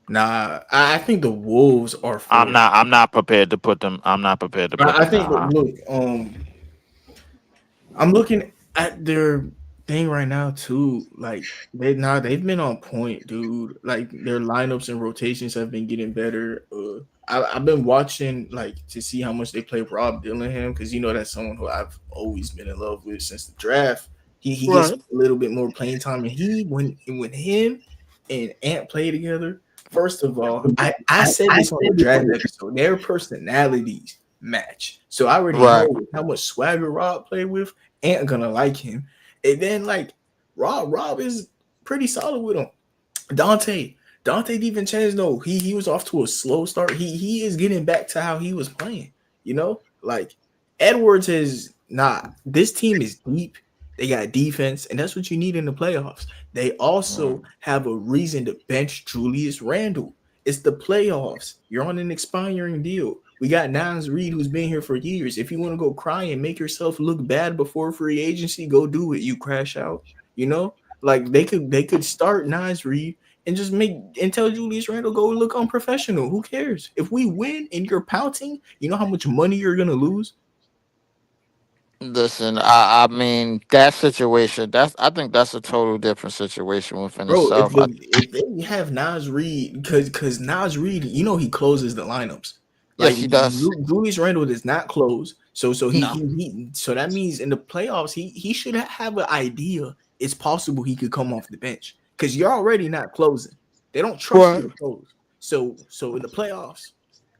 nah, I think the Wolves are fourth. I'm not prepared to put them. I'm not prepared to put I them think that down. look, I'm looking at their thing right now too. Like they've been on point, dude. Like their lineups and rotations have been getting better. I've been watching like to see how much they play Rob Dillingham because you know that's someone who I've always been in love with since the draft. He gets a Right. little bit more playing time, and when him and Ant play together. First of all, I said this on the draft episode. Their personalities match, so I already Right. know how much swagger Rob played with. Ant gonna like him. And then like Rob is pretty solid with him. Dante DiVincenzo, he was off to a slow start. He is getting back to how he was playing. You know, like Edwards is not. This team is deep. They got defense, and that's what you need in the playoffs. They also have a reason to bench Julius Randle. It's the playoffs. You're on an expiring deal. We got Nans Reed who's been here for years. If you want to go cry and make yourself look bad before free agency, go do it. You crash out. You know, like they could start Nans Reed and just make and tell Julius Randle go look unprofessional. Who cares? If we win and you're pouting, you know how much money you're gonna lose, Listen, I mean that situation. I think that's a total different situation within bro. If itself. if they have Nas Reed, because Nas Reed, you know he closes the lineups. Like Yes, he does. Julius Randle does not close, so No. so that means in the playoffs he should have an idea. It's possible he could come off the bench because you're already not closing. They don't trust you Right. to close. So in the playoffs,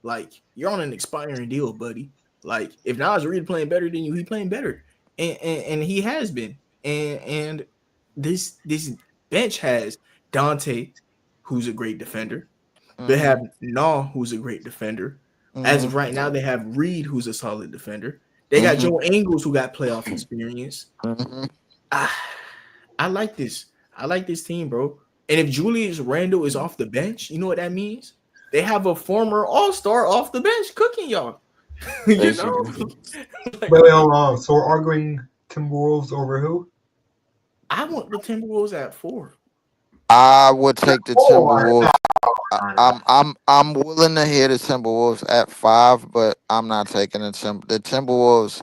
like you're on an expiring deal, buddy. Like if Nas Reed playing better than you, he playing better, and he has been. And this bench has Dante, who's a great defender. They have Hmm. Nah, who's a great defender. As of Hmm. right now, they have Reed, who's a solid defender. They got Hmm. Joe Ingles, who got playoff experience. Hmm. I, I like this. I like this team, bro. And if Julius Randle is off the bench, you know what that means? They have a former All Star off the bench cooking y'all. you know, Basically, like Wait, hold on. So we're arguing Timberwolves over who? I want the Timberwolves at 4. I would take the Oh, Timberwolves. I- I'm willing to hear the Timberwolves at five, but I'm not taking the Timberwolves.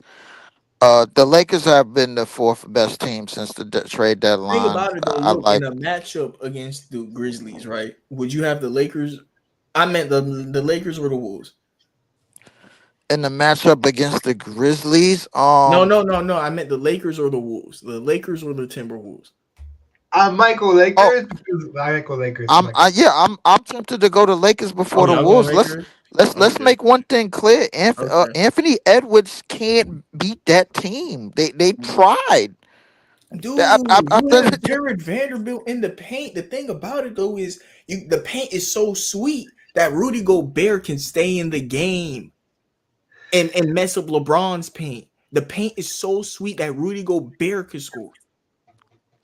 The Lakers have been the fourth best team since the trade Think deadline. about it though. I Look, in like a matchup against the Grizzlies, right? Would you have the Lakers? I meant the Lakers or the Wolves. in the matchup against the Grizzlies. No, no, no, no. I meant the Lakers or the Wolves. The Lakers or the Timberwolves. I'm Michael Oh, Lakers because I Michael Lakers. Michael. I'm tempted to go to Lakers before Oh, the y'all going Wolves. Lakers? Let's Okay, make one thing clear. okay. Anthony Edwards can't beat that team. They tried. Dude, I you said have Jared Vanderbilt in the paint. The thing about it though is the paint is so sweet that Rudy Gobert can stay in the game and mess up LeBron's paint. The paint is so sweet that Rudy Gobert can score.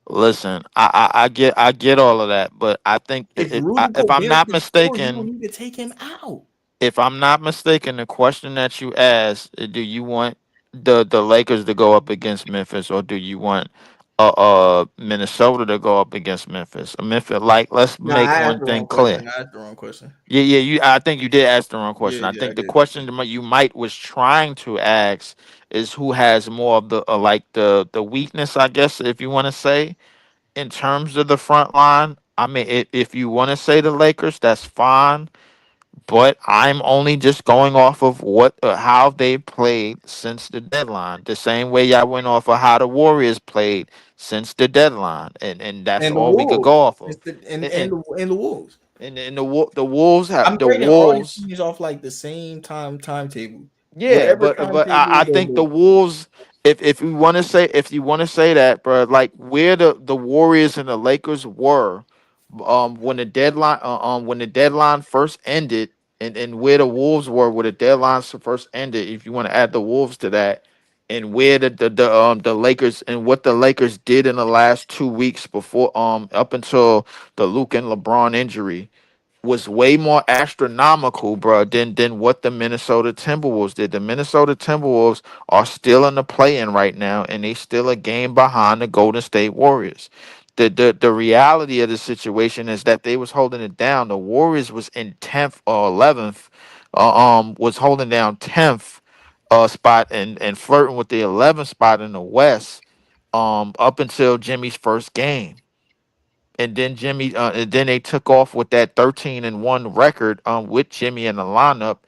Listen, I get all of that, but I think If Rudy if I'm Gobert not can score, you don't mistaken, need to take him out. the question that you asked, do you want the Lakers to go up against Memphis, or do you want Minnesota to go up against Memphis. Memphis, like, let's Nah, make I asked one the thing wrong clear. question. I asked the wrong question. Yeah, yeah. I think you did ask the wrong Yeah, question. I yeah, I think the did. question that you might was trying to ask is who has more of the like the weakness, I guess, if you want to say, in terms of the front line. I mean, if you want to say the Lakers, that's fine. But I'm only just going off of what how they played since the deadline. The same way I went off of how the Warriors played since the deadline, and that's And the all we could Wolves. go off of. It's the, and, And and, and the, and the Wolves. the Wolves have I'm the grading all these Wolves. teams off like the same timetable. Yeah, Whatever but I timetable think the Wolves. If you want to say that, bro, like where the Warriors and the Lakers were, when the deadline first ended, and where the Wolves were where the deadline first ended. If you want to add the Wolves to that, and where the Lakers and what the Lakers did in the last 2 weeks before up until the Luke and LeBron injury was way more astronomical, bro, than what the Minnesota Timberwolves did. The Minnesota Timberwolves are still in the play-in right now, and they still a game behind the Golden State Warriors. The reality of the situation is that they was holding it down. The Warriors was in 10th or 11th, was holding down 10th spot and flirting with the 11th spot in the West up until Jimmy's first game, and then and then they took off with that 13-1 record with Jimmy in the lineup,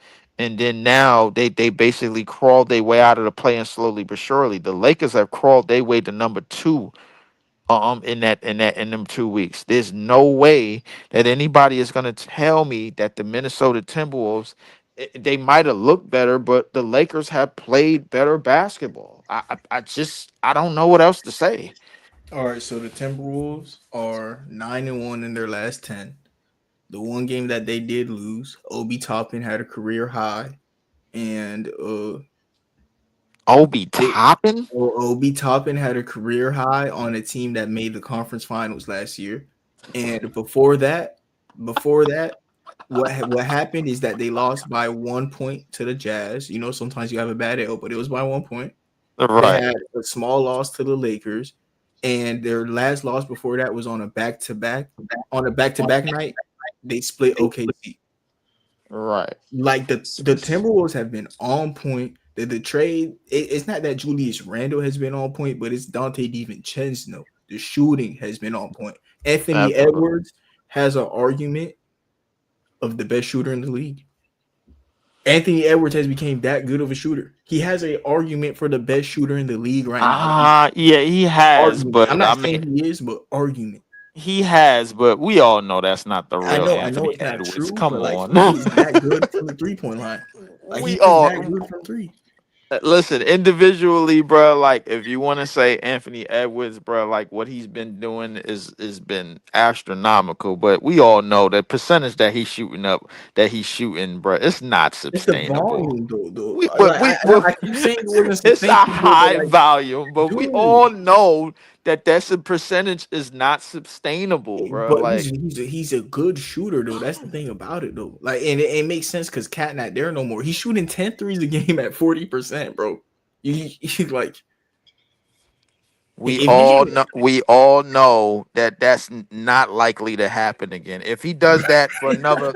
and then now they basically crawled their way out of the play, and slowly but surely the Lakers have crawled their way to number 2 in them 2 weeks. There's no way that anybody is going to tell me that the Minnesota Timberwolves, they might have looked better, but the Lakers have played better basketball. I don't know what else to say. All right, so the Timberwolves are 9-1 in their last 10. The one game that they did lose, Obi Toppin had a career high, and Obi they, Toppin. Obi Toppin had a career high on a team that made the conference finals last year. And before that, what happened is that they lost by 1 point to the Jazz. You know, sometimes you have a bad L, but it was by 1 point. They Right. had a small loss to the Lakers, and their last loss before that was on a back-to-back. On a back-to-back night, they split OKC. Right. Like the Timberwolves have been on point. The trade, it's not that Julius Randle has been on point, but it's Dante DiVincenzo. The shooting has been on point. Anthony Absolutely. Edwards has an argument of the best shooter in the league. Anthony Edwards has become that good of a shooter. He has an argument for the best shooter in the league right now. Yeah, he has, Argument. I'm but I not mean, saying he is, but argument. he has, but we all know that's not the real I know Anthony it's not Edwards. true, Come but like on. he is that good from the 3 point line. Like he We is that all good from three. listen individually, bro. Like, if you want to say Anthony Edwards, bro, like what he's been doing is been astronomical. But we all know the percentage that he's shooting, bro, it's not It's the sustainable. volume, though. We but Like we I know but I keep saying it wasn't it's a sustainable, but high like, volume, but we dude, all know that that's a percentage is not sustainable, bro. but Like, he's a good shooter though. That's the thing about it though. Like, and it makes sense because Cat not there no more. He's shooting 10 threes a game at 40%, bro. You like if he we all know that that's not likely to happen again. If he does that for another,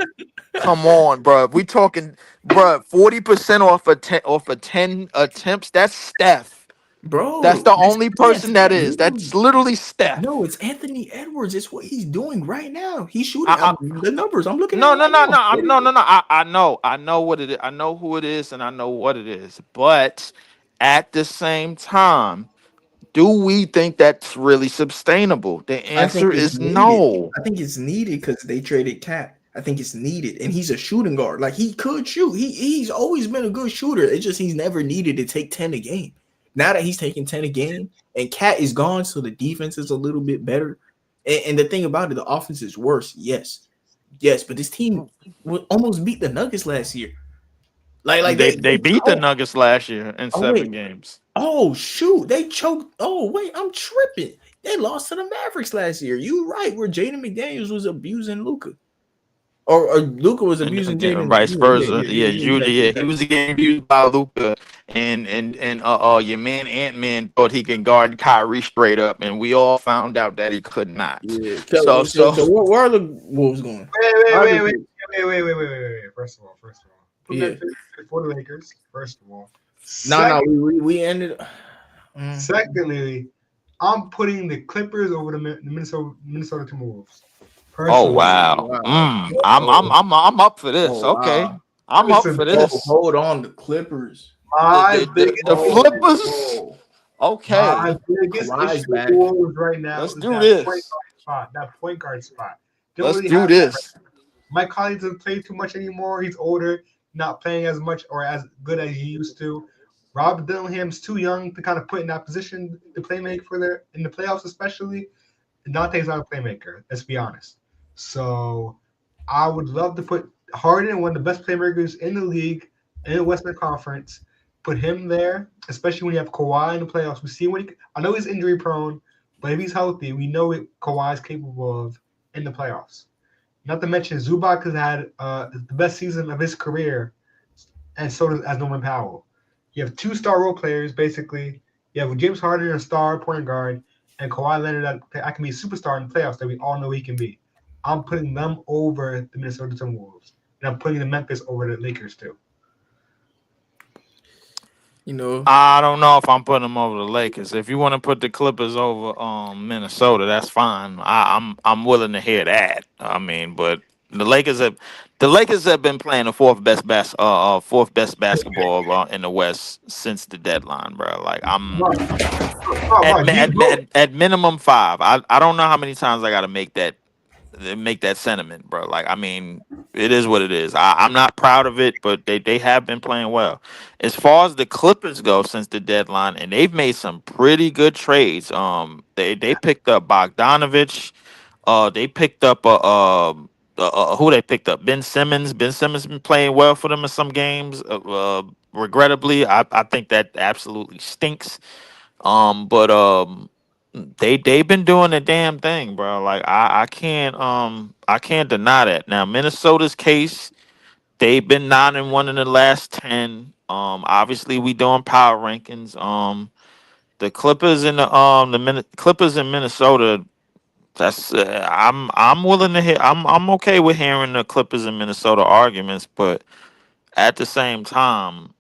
come on, bro. We talking, bro, 40% off of 10 attempts. That's Steph. That's bro, the that's only yeah, person that is. That's literally no, Steph. it's Anthony Edwards. It's what he's doing right now. He's shooting. I, The numbers. I'm looking at No, it no, right no, now. no. No. I know what it is. I know who it is, and I know what it is. But at the same time, do we think that's really sustainable? The I think answer it's is needed. no. I think it's needed because they traded Cat. I think it's needed, and he's a shooting guard. Like he could shoot. He's always been a good shooter. It's just he's never needed to take 10 a game. Now that he's taking 10 a game, and Cat is gone, so the defense is a little bit better. And the thing about it, the offense is worse. Yes, but this team almost beat the Nuggets last year. Like They beat the Nuggets last year in oh 7 wait, games. oh shoot, they choked. Oh wait, I'm tripping. They lost to the Mavericks last year. You right, where Jaden McDaniels was abusing Luka. Or Luca was and abusing Jaden. vice versa. Yeah, Judah. Exactly, Yeah, he exactly. was getting abused by Luca, and your man Ant Man thought he can guard Kyrie straight up, and we all found out that he could not. Yeah. So So where are the Wolves going? Wait, Where wait, are wait, the- wait, wait, wait, wait, wait, wait, wait. First of all, put Yeah. Memphis before the Lakers. First of all, No. We ended. Secondly, I'm putting the Clippers over the Minnesota Timberwolves. oh Personally, wow, Wow. I'm up for this. Oh Okay, wow. I'm up listen, for Oh, this. hold on, the Clippers. my biggest The Oh, Flippers. oh. Okay, my biggest Kawhi's issue with back. the Wolves right now let's is do that this. point guard spot. They don't Let's really do have this. Mike Conley doesn't play too much anymore. He's older, not playing as much or as good as he used to. Rob Dillingham's too young to kind of put in that position to play make in the playoffs, especially. Dante's not a playmaker. Let's be honest. So I would love to put Harden, one of the best playmakers in the league, in the Western Conference. Put him there, especially when you have Kawhi in the playoffs. We see I know he's injury prone, but if he's healthy, we know what Kawhi is capable of in the playoffs. Not to mention Zubac has had the best season of his career, and so does as Norman Powell. You have 2 star role players, basically. You have James Harden, a star point guard, and Kawhi Leonard that can be a superstar in the playoffs that we all know he can be. I'm putting them over the Minnesota Timberwolves, and I'm putting the Memphis over the Lakers too. I don't know if I'm putting them over the Lakers. If you want to put the Clippers over Minnesota, that's fine. I'm willing to hear that. I mean, but the Lakers have been playing the fourth best basketball in the West since the deadline, bro. Like I'm at minimum 5. I don't know how many times I got to make that sentiment, bro. Like, I mean, it is what it is. I'm not proud of it, but they have been playing well. As far as the Clippers go, since the deadline, and they've made some pretty good trades. They picked up Bogdanovich. They picked up who they picked up? Ben Simmons. Ben Simmons been playing well for them in some games. Regrettably, I think that absolutely stinks. But they've been doing the damn thing, bro. Like I can't deny that. Now Minnesota's case, they've been 9-1 in the last 10. Obviously we doing power rankings. The Clippers in Clippers in Minnesota. That's I'm willing to hear. I'm okay with hearing the Clippers in Minnesota arguments, but at the same time,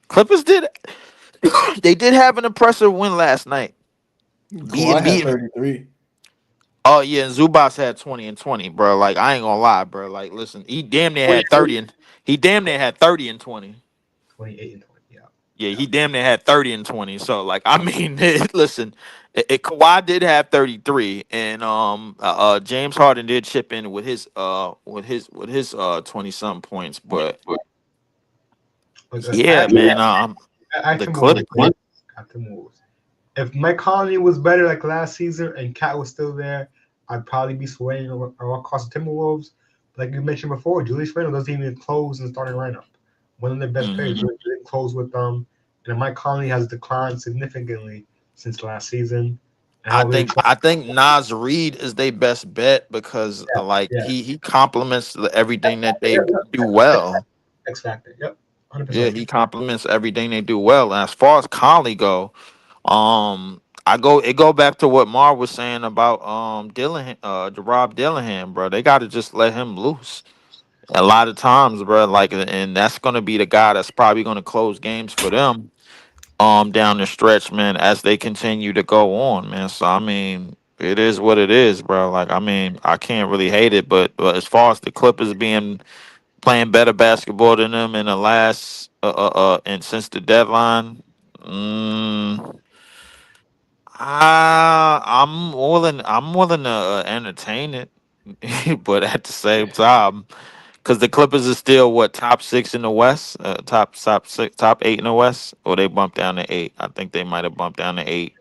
Clippers did. They did have an impressive win last night. Kawhi had Beating. 33. Oh yeah, and Zubas had 20 and 20, bro. Like I ain't gonna lie, bro. Like listen, he damn near had 30 and 20. 28 and 20. Yeah, he damn near had 30 and 20. So like I mean, listen, Kawhi did have 33, and James Harden did chip in with his 20 something points, but yeah, man, the Clippers. If Mike Conley was better like last season and Cat was still there, I'd probably be swaying across the Timberwolves. Like you mentioned before, Julius Randle doesn't even close in the starting lineup. One of their best players didn't close with them. And Mike Conley has declined significantly since last season. I think Naz Reid is their best bet because he complements everything that they do well. X factor. Yep. 100%. Yeah, he complements everything they do well. And as far as Conley go, it go back to what Mar was saying about Rob Dillingham, bro. They got to just let him loose. A lot of times, bro, like, and that's gonna be the guy that's probably gonna close games for them, down the stretch, man, as they continue to go on, man. So I mean, it is what it is, bro. Like, I mean, I can't really hate it, but as far as the Clippers playing better basketball than them in the last and since the deadline. I'm willing to entertain it, but at the same time, because the Clippers are still top 6 in the West, top 6, top 8 in the West, or they bumped down to 8. I think they might have bumped down to 8.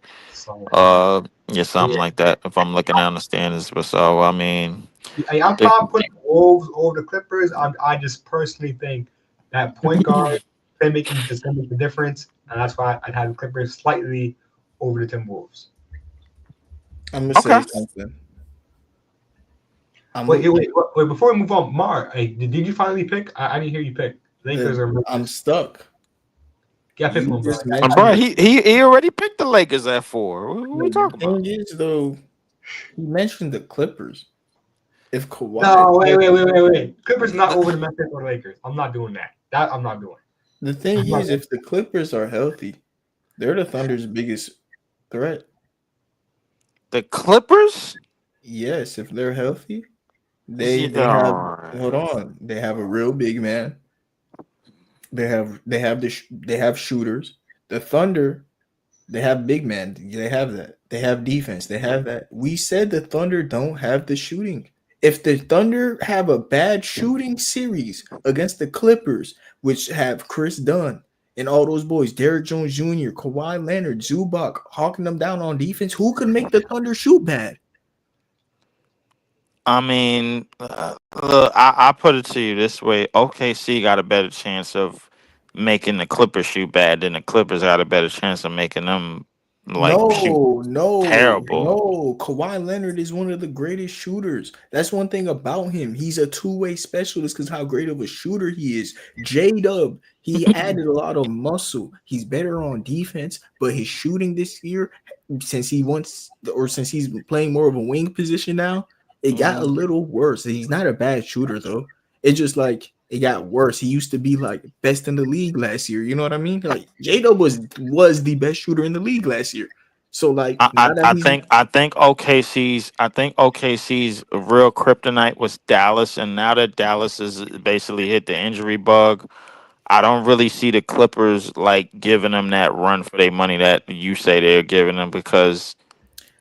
Yeah, something like that. If I'm looking down the standings, but so I mean, I'm not putting Wolves over the Clippers. I just personally think that point guard playmaking is going to make the difference, and that's why I'd have the Clippers slightly over the Timberwolves. I'm gonna say something. I'm Wait. Before we move on, Mar, hey, did you finally pick? I didn't hear you pick Lakers or I'm Memphis. stuck. Yeah, pick You one, bro. just And mentioned bro, it. he already picked the Lakers at 4. What are we No, the talking about? thing is though, he mentioned the Clippers. If Kawhi No, is healthy, wait. Clippers not over the Memphis or Lakers. I'm not doing that. That I'm not doing. the thing I'm not is, if the Clippers are healthy, they're the Thunder's biggest threat. The Clippers? Yes, if they're healthy, they have. Hold Yeah. on, they have a real big man. They have shooters. The Thunder, they have big man. They have that. They have defense. They have that. We said the Thunder don't have the shooting. If the Thunder have a bad shooting series against the Clippers, which have Chris Dunn and all those boys, Derrick Jones Jr., Kawhi Leonard, Zubac, hawking them down on defense, who could make the Thunder shoot bad? I mean, look, I put it to you this way: OKC got a better chance of making the Clippers shoot bad than the Clippers got a better chance of making them like shoot terrible. No. Kawhi Leonard is one of the greatest shooters. That's one thing about him. He's a two-way specialist because how great of a shooter he is. J Dub, he added a lot of muscle. He's better on defense, but his shooting this year, since he's playing more of a wing position now, it got a little worse. He's not a bad shooter though. It's just like it got worse. He used to be like best in the league last year. You know what I mean? Like J Dub was the best shooter in the league last year. So like I, I, now that I he's think I think OKC's real kryptonite was Dallas, and now that Dallas has basically hit the injury bug, I don't really see the Clippers like giving them that run for their money that you say they're giving them because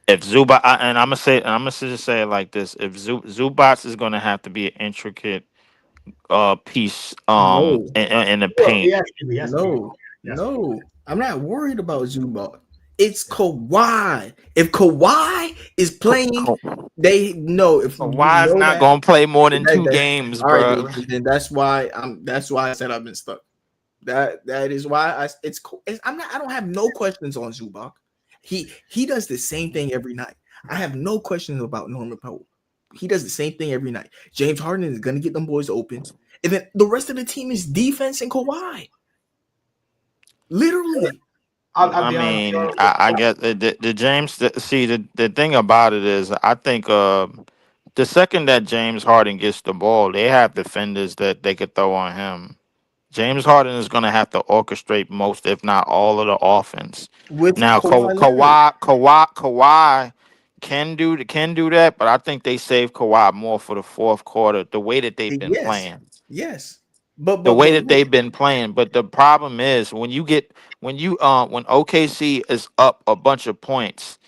if Zubac and I'm gonna just say it like this: if Zubac is gonna have to be an intricate piece no, in the Well, paint. he has to be. no, He has to be. no. I'm not worried about Zubac. It's Kawhi. If Kawhi is playing, they know if you Kawhi's know not that. gonna play more than that, two that games, all right, bro. then that's why I said I've been stuck. That is why it's cool. I don't have no questions on Zubac. He does the same thing every night. I have no questions about Norman Powell. He does the same thing every night. James Harden is gonna get them boys open, and then the rest of the team is defense and Kawhi. Literally, I'll I be honest. mean, I get the James. The thing about it is, I think the second that James Harden gets the ball, they have defenders that they could throw on him. James Harden is going to have to orchestrate most, if not all, of the offense. with Now, Kawhi Leonard. Kawhi can do that, but I think they save Kawhi more for the fourth quarter. The way that they've been Yes, playing, yes, but the but way but that look, they've been playing. But the problem is when OKC is up a bunch of points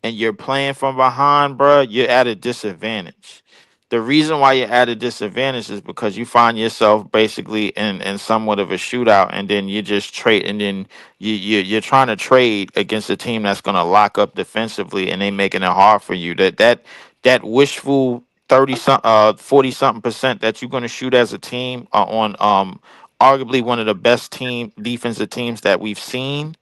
and you're playing from behind, bro, you're at a disadvantage. The reason why you're at a disadvantage is because you find yourself basically in somewhat of a shootout, and then you just trade, and then you're trying to trade against a team that's going to lock up defensively, and they making it hard for you. That wishful 40 something percent that you're going to shoot as a team on arguably one of the best team defensive teams that we've seen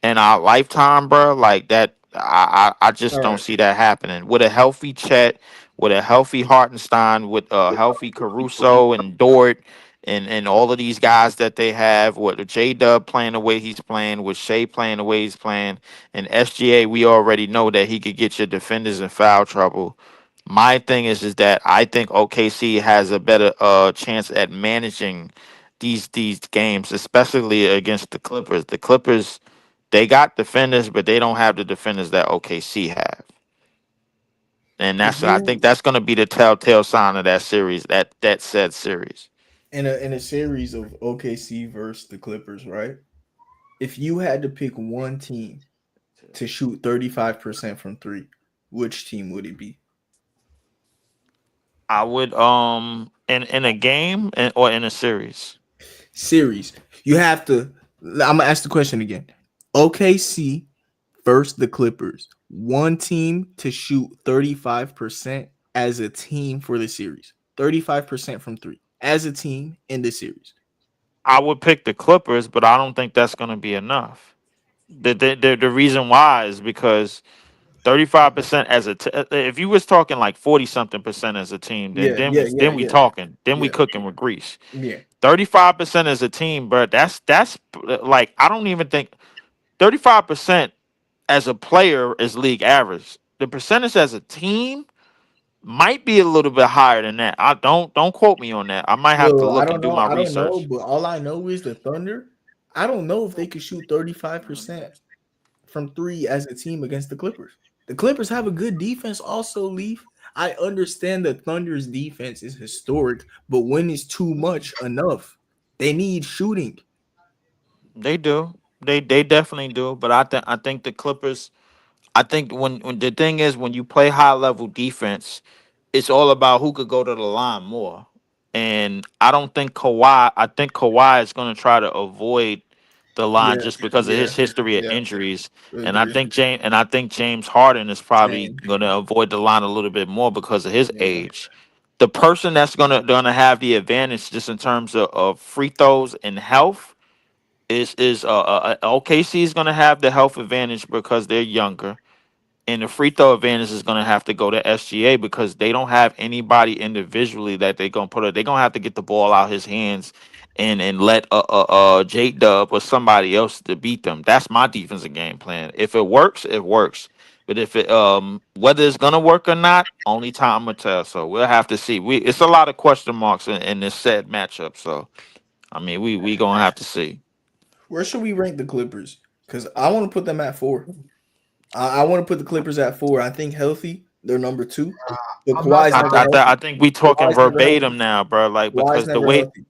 in our lifetime, bro. Like that, I just all don't right. see that happening. With a healthy Chet, with a healthy Hartenstein, with a healthy Caruso and Dort, and all of these guys that they have, with J Dub playing the way he's playing, with Shea playing the way he's playing, and SGA, we already know that he could get your defenders in foul trouble. My thing is that I think OKC has a better chance at managing these games, especially against the Clippers. The Clippers, they got defenders, but they don't have the defenders that OKC have. And If I you think that's going to be the telltale sign of that series, that said series. in a series of OKC versus the Clippers, right? If you had to pick one team to shoot 35% from three, which team would it be? I would in a game or in a series. Series. You have to. I'm gonna ask the question again. OKC versus the Clippers. One team to shoot 35% as a team for the series. 35% from three as a team in the series. I would pick the Clippers, but I don't think that's going to be enough. The reason why is because 35% as a if you was talking like 40 something percent as a team, then Yeah, then yeah, we yeah, then we yeah, talking, then we yeah, cooking with grease. yeah. 35% as a team, bro. That's like I don't even think 35% as a player is league average. The percentage as a team might be a little bit higher than that. I don't quote me on that. I might have to Well, I look and don't do know. my I don't know, research. but all I know is the Thunder. I don't know if they could shoot 35% from three as a team against the Clippers. The Clippers have a good defense, also, Leaf. I understand the Thunder's defense is historic, but when it's too much enough, they need shooting. They do. They definitely do. But I think the Clippers. I think when the thing is when you play high level defense, it's all about who could go to the line more. And I don't think Kawhi. I think Kawhi is going to try to avoid the line Yeah, just because of yeah, his history of yeah. injuries. And I Agree. think James Harden is probably Same. going to avoid the line a little bit more because of his Yeah. age. The person that's gonna have the advantage just in terms of free throws and health is OKC is gonna have the health advantage because they're younger, and the free throw advantage is going to have to go to SGA because they don't have anybody individually that they're going to put it. They're going to have to get the ball out his hands and let J Dub or somebody else to beat them. That's my defensive game plan. If it works, it works. But if it whether it's gonna work or not, only time will tell. So we'll have to see. It's a lot of question marks in this said matchup. So I mean, we gonna have to see. Where should we rank the Clippers? Because I want to put them at 4. I want to put the Clippers at 4. I think healthy, they're number 2. Uh, But I'm not. Kawhi's never I healthy. think we talking Kawhi's never healthy. verbatim now, bro. Like Kawhi's because never healthy.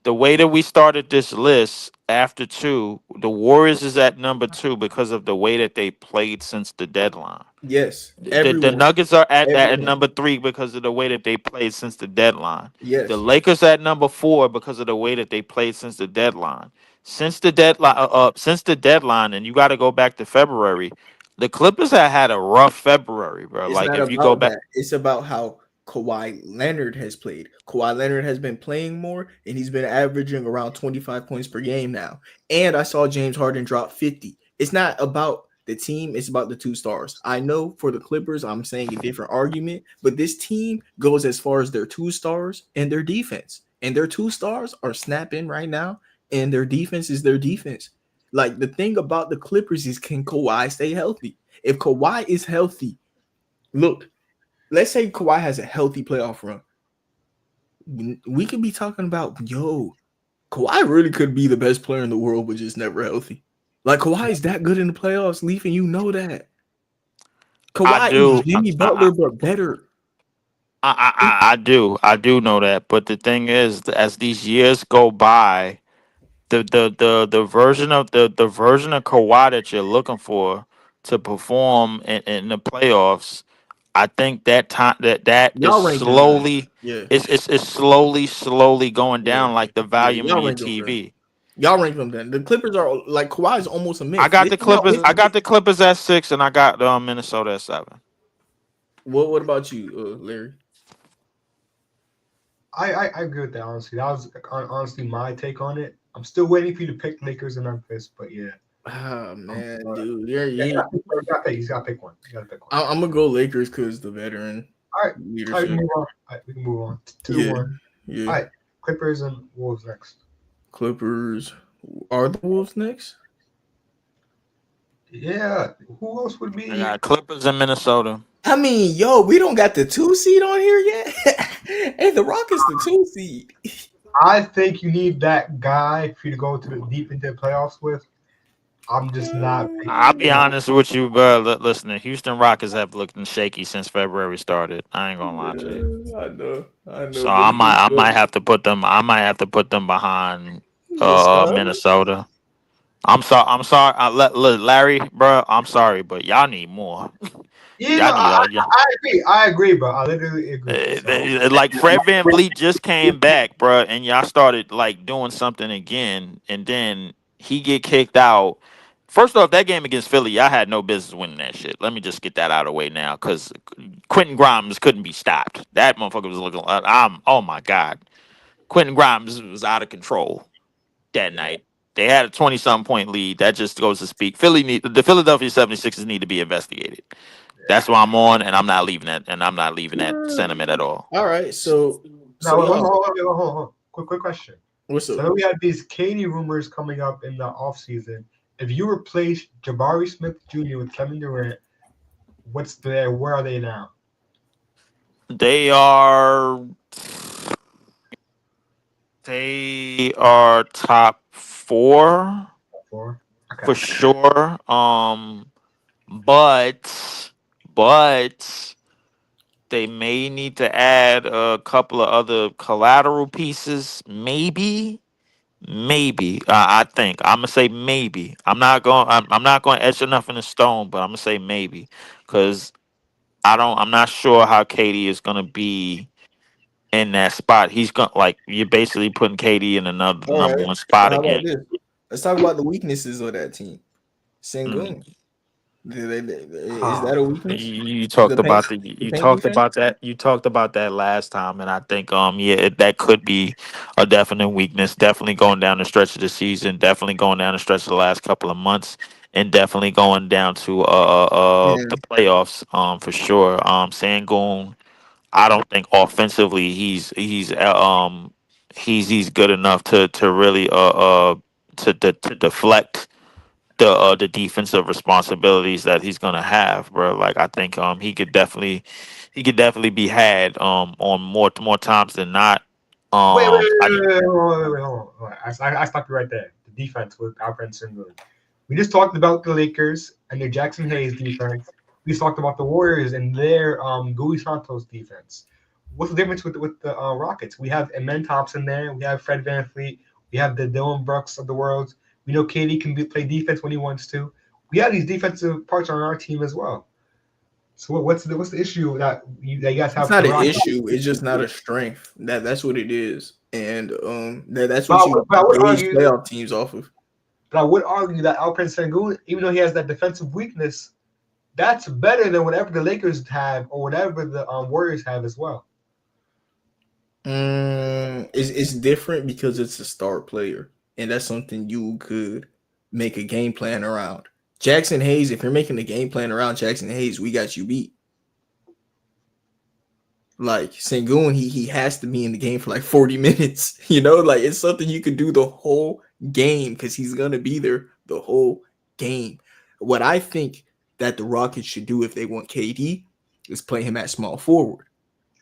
the way that we started this list after two, the Warriors is at number two because of the way that they played since the deadline. Yes, The everyone, Nuggets are at everyone. number three because of the way that they played since the deadline. The Yes, Lakers at number four because of the way that they played since the deadline. Since the deadline, and you got to go back to February. The Clippers have had a rough February, bro. it's Like not if you go about back, that. It's about how Kawhi Leonard has played. Kawhi Leonard has been playing more, and he's been averaging around 25 points per game now. And I saw James Harden drop 50. It's not about the team, it's about the 2 stars. I know for the Clippers, I'm saying a different argument, but this team goes as far as their 2 stars and their defense. And their 2 stars are snapping right now, and their defense is their defense. Like the thing about the Clippers is, can Kawhi stay healthy? If Kawhi is healthy, look, let's say Kawhi has a healthy playoff run. We could be talking about, Kawhi really could be the best player in the world, but just never healthy. Like Kawhi is that good in the playoffs, Leaf, and you know that. I Kawhi is do. Jimmy Butler, but better. I do know that, but the thing is, as these years go by, the version of the version of Kawhi that you're looking for to perform in the playoffs, I think that time that is Y'all rank him then. slowly, Yeah, it's slowly going yeah, down like the yeah. volume of Y'all your rank him then. TV. Y'all rank them then. The Clippers are like Kawhi is almost a I myth. got the Listen how Clippers. I got inconsistent. the Clippers at 6, and I got Minnesota at 7. What about you, Larry? I agree with that. Honestly, that was honestly my take on it. I'm still waiting for you to pick Lakers and Memphis, but yeah. Ah man, Uh, dude, yeah, he's got to pick one. You got to pick one. I'm gonna go Lakers because the veteran All right, we leadership. can move on. All right, we can move on. 2-1. Yeah. All right, Clippers and Wolves next. Clippers are the Wolves next. Yeah, who else would be? I got Clippers in Minnesota. I mean, we don't got the 2 seed on here yet. Hey, the Rockets the 2 seed. I think you need that guy for you to go to the deep into the playoffs with. I'm just not. I'll be honest with you, bro. Listen, the Houston Rockets have looked shaky since February started. I ain't gonna lie to you. I know. So I might have to put them. I might have to put them behind Minnesota. I'm sorry. Larry, bro. I'm sorry, but y'all need more. Yeah, Y'all need I agree. I agree, bro. I literally agree. like Fred Van Vliet just came back, bro, and y'all started like doing something again, and then he get kicked out. First off, that game against Philly, y'all had no business winning that shit. Let me just get that out of the way now, because Quentin Grimes couldn't be stopped. That motherfucker was looking. Oh my god, Quentin Grimes was out of control that night. They had a 20-something point lead. That just goes to speak. The Philadelphia 76ers need to be investigated. That's why I'm on, and I'm not leaving that, and I'm not leaving that sentiment at all. All right, so Now, y'all, hold on. Quick question. what's So up? then we have these Katie rumors coming up in the offseason. If you replace Jabari Smith Jr. with Kevin Durant, where are they now? They are top 4 For for okay. sure. But they may need to add a couple of other collateral pieces. Maybe. I think I'm gonna say maybe. I'm not going to etch enough in the stone, but I'm gonna say maybe because I'm not sure how Katie is gonna be in that spot. He's going like you're basically putting Katie in another All number right. one So spot how again. about this? Let's talk about the weaknesses of that team. Mm. Sengun. Is that a weakness? You The talked paint, about the paint defense. you talked about that last time, and I think that could be a definite weakness. Definitely going down the stretch of the season. Definitely going down the stretch of the last couple of months, and definitely going down to Yeah. the playoffs for sure. Sangoon, I don't think offensively he's good enough to really to deflect the defensive responsibilities that he's gonna have, bro. Like I think he could definitely be had on more times than not. I Hold on. I stopped you right there. The defense with Alfred Sengun. We just talked about the Lakers and their Jackson Hayes defense. We just talked about the Warriors and their Gui Santos defense. What's the difference with the Rockets? We have Amen Thompson there. We have Fred VanVleet. We have the Dylan Brooks of the world. We know KD can play defense when he wants to. We have these defensive parts on our team as well. So what's the issue that you guys It's have with not the an Rockets? issue. It's just not a strength. That's what it is, and that's what But you I would gauge argue playoff teams off of. But I would argue that Alperen Sengun, even though he has that defensive weakness, that's better than whatever the Lakers have or whatever the Warriors have as well. It's different because it's a star player, and that's something you could make a game plan around. Jackson Hayes, if you're making a game plan around Jackson Hayes, we got you beat. Like Sengun, he has to be in the game for like 40 minutes. Like it's something you could do the whole game because he's gonna be there the whole game. What I think that the Rockets should do if they want KD is play him at small forward.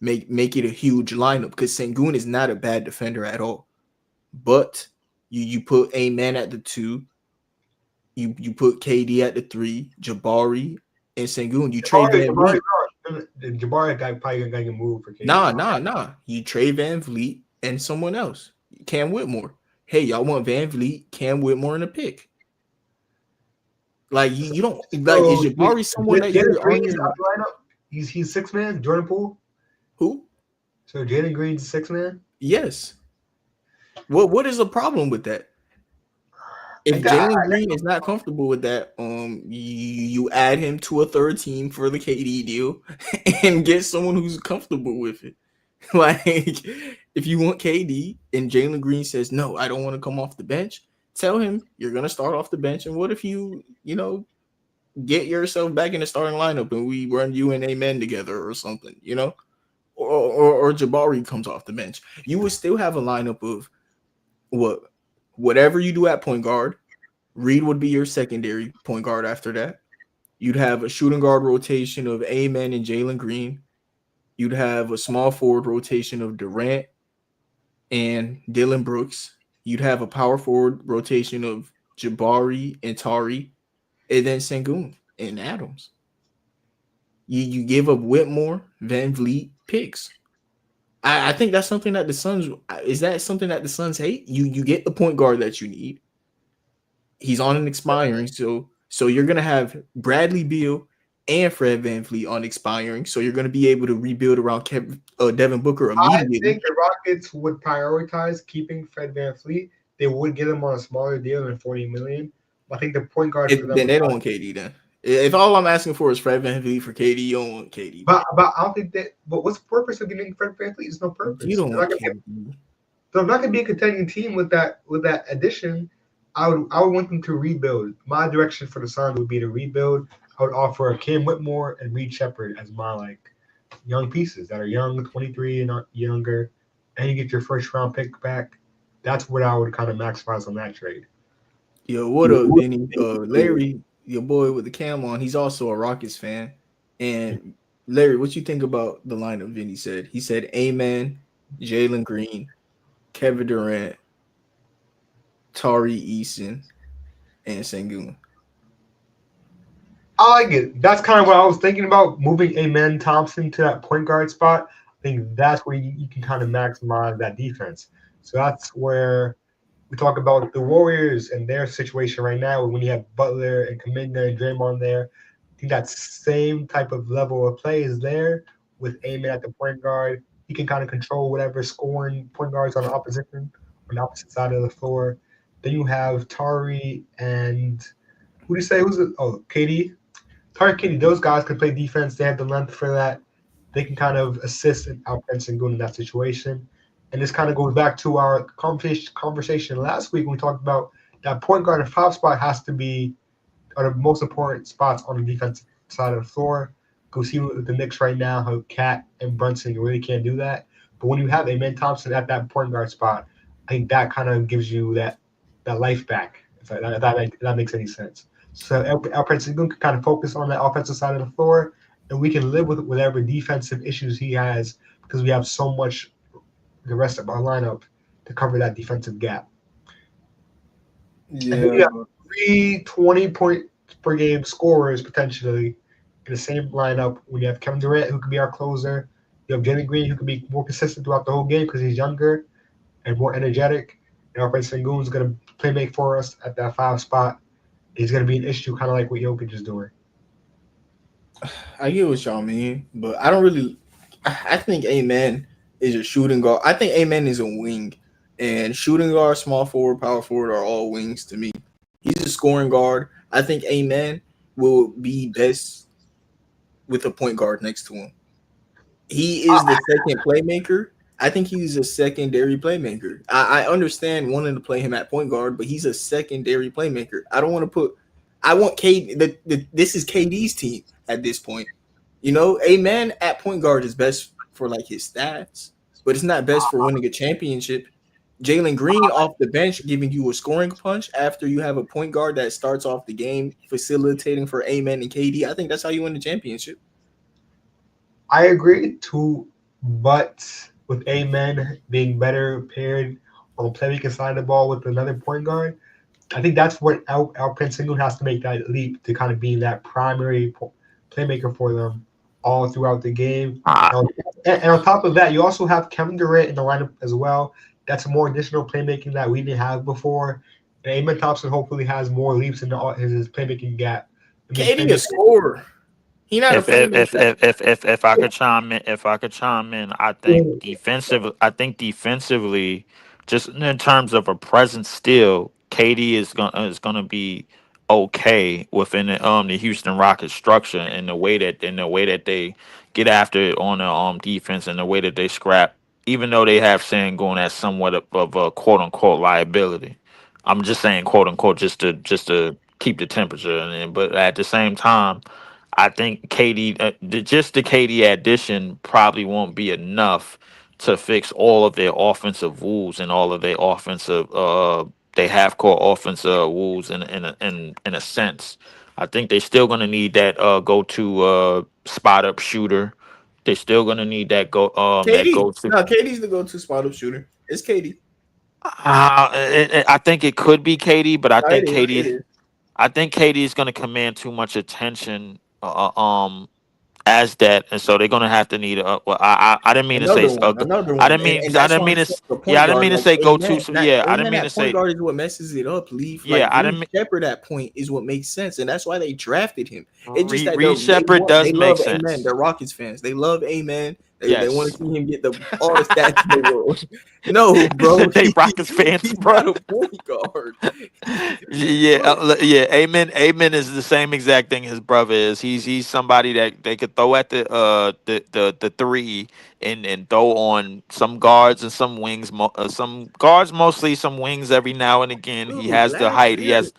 Make it a huge lineup because Sengun is not a bad defender at all. But you put Amen at the 2, you put KD at the 3, Jabari and Sengun. You trade Van Vliet. Jabari guy probably gonna get moved for KD. Nah. You trade Van Vliet and someone else. Cam Whitmore. Hey, y'all want Van Vliet, Cam Whitmore, in a pick? Like you don't like is Jabari someone that you're on your lineup? He's 6 man. Jordan Poole. who? So Jalen Green's 6 man. Yes. What is the problem with that? If Jalen Green is not comfortable with that, you add him to a third team for the KD deal and get someone who's comfortable with it. Like, if you want KD and Jalen Green says, no, I don't want to come off the bench, tell him you're going to start off the bench. And what if you get yourself back in the starting lineup and we run you and Amen together or something, or Jabari comes off the bench. You would still have a lineup of whatever you do at point guard. Reed would be your secondary point guard after that. You'd have a shooting guard rotation of Amen and Jalen Green. You'd have a small forward rotation of Durant and Dylan Brooks. You'd have a power forward rotation of Jabari and Tari, and then Sengun and Adams. You give up Whitmore, Van Vliet, picks. I think that's something that the Suns hate? You get the point guard that you need. He's on an expiring, so you're gonna have Bradley Beal and Fred VanVleet on expiring, so you're gonna be able to rebuild around Devin Booker immediately. I think the Rockets would prioritize keeping Fred VanVleet. They would get him on a smaller deal than $40 million. I think the point guard for them. Then they don't want KD. Then if all I'm asking for is Fred VanVleet for KD, you don't want KD. But I don't think that. But what's the purpose of getting Fred VanVleet? There's no purpose. You don't want KD. So I'm not gonna be a contending team with that addition. I would want them to rebuild. My direction for the Suns would be to rebuild. I would offer Cam Whitmore and Reed Shepard as my like young pieces that are young, 23 and younger, and you get your first round pick back. That's what I would kind of maximize on that trade. Yo, what up, Vinny? Larry, your boy with the cam on, he's also a Rockets fan. And Larry, what you think about the lineup Vinny said? He said Amen, Jalen Green, Kevin Durant, Tari Eason, and Sengun. I like it. That's kind of what I was thinking about, moving Amen Thompson to that point guard spot. I think that's where you can kind of maximize that defense. So that's where we talk about the Warriors and their situation right now when you have Butler and Kuminga and Draymond there. I think that same type of level of play is there with Amen at the point guard. He can kind of control whatever scoring point guards on the opposition on the opposite side of the floor. Then you have Tari and who do you say? Who's it? Oh, KD. Tari and KD. Those guys can play defense. They have the length for that. They can kind of assist and outfence and go in that situation. And this kind of goes back to our conversation last week when we talked about that point guard and five spot has to be are the most important spots on the defensive side of the floor. Go see with the Knicks right now how Cat and Brunson really can't do that. But when you have Amen Thompson at that point guard spot, I think that kind of gives you that life back. If that makes any sense. So Alperen Sengun can kind of focus on that offensive side of the floor, and we can live with whatever defensive issues he has because we have so much the rest of our lineup to cover that defensive gap. Yeah. And we have 3 20-point per game scorers potentially in the same lineup. When you have Kevin Durant, who could be our closer, you have Jalen Green, who can be more consistent throughout the whole game because he's younger and more energetic. And Alperen Sengun is going to play make for us at that 5 spot. He's going to be an issue, kind of like what Jokic is doing. I get what y'all mean, but I don't really. I think Amen is a shooting guard. I think Amen is a wing, and shooting guard, small forward, power forward are all wings to me. He's a scoring guard. I think Amen will be best with a point guard next to him. He is the second playmaker. I think he's a secondary playmaker. I understand wanting to play him at point guard, but he's a secondary playmaker. I don't want to put. I want KD. This is KD's team at this point. You know, Amen at point guard is best for like his stats, but it's not best for winning a championship. Jalen Green off the bench giving you a scoring punch after you have a point guard that starts off the game facilitating for Amen and KD. I think that's how you win the championship. I agree too, but with Amen being better paired on playmaking side of the ball with another point guard, I think that's what Alperen Sengun has to make that leap to kind of be that primary playmaker for them all throughout the game. And on top of that, you also have Kevin Durant in the lineup as well. That's more additional playmaking that we didn't have before. And Amen Thompson hopefully has more leaps in his playmaking gap. KD a scorer. He not if I could chime in, I think defensively, just in terms of a presence, still KD is gonna be okay within the Houston Rockets structure and the way that they get after it on the defense and the way that they scrap, even though they have Sengun as somewhat of a quote unquote liability. I'm just saying quote unquote just to keep the temperature, but at the same time, I think just the KD addition probably won't be enough to fix all of their offensive woes and all of their offensive they half court offensive woes in a sense. I think they're still gonna need that go to spot up shooter. They're still gonna need that KD. That go to. No, KD's the go-to spot up shooter. It's KD. I think it could be KD, but I think KD is going to command too much attention as that, and so they're going to have to need a. Well, I didn't mean to say. Another one. I didn't mean. I didn't mean to. Yeah, I didn't mean to say go to. Yeah, I didn't mean to say. Point guard is what messes it up. Leave. Yeah, I didn't. Shepard at point is what makes sense, and that's why they drafted him. It's just that Reed Shepard does make sense. Amen. They're Rockets fans. They love Amen. They want to see him get all the stats in the world. No, bro. They Rockets fans, bro. A point guard. Yeah. Amen is the same exact thing his brother is. He's somebody that they could throw at the three and throw on some guards and some wings. Some guards mostly, some wings every now and again. He has the height. He has.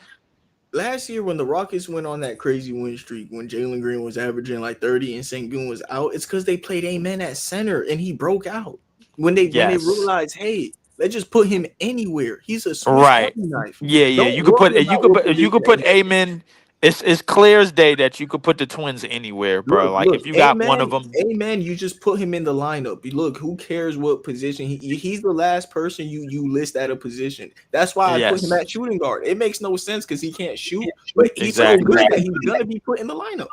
last year when the Rockets went on that crazy win streak, when Jalen Green was averaging like 30 and Sengun was out, it's because they played Amen at center and he broke out. When they Yes. realized, hey, let's just put him anywhere. He's a Swiss Right. Army knife. Yeah, yeah. Don't worry about what You could position put Amen. Amen. It's clear as day that you could put the Twins anywhere, bro. Like Look, if you got one of amen, them. amen. You just put him in the lineup. You look, who cares what position he's the last person you list at a position. That's why I put him Yes. at shooting guard. It makes no sense because he can't shoot, but he's so Exactly. good that he's gonna be put in the lineup.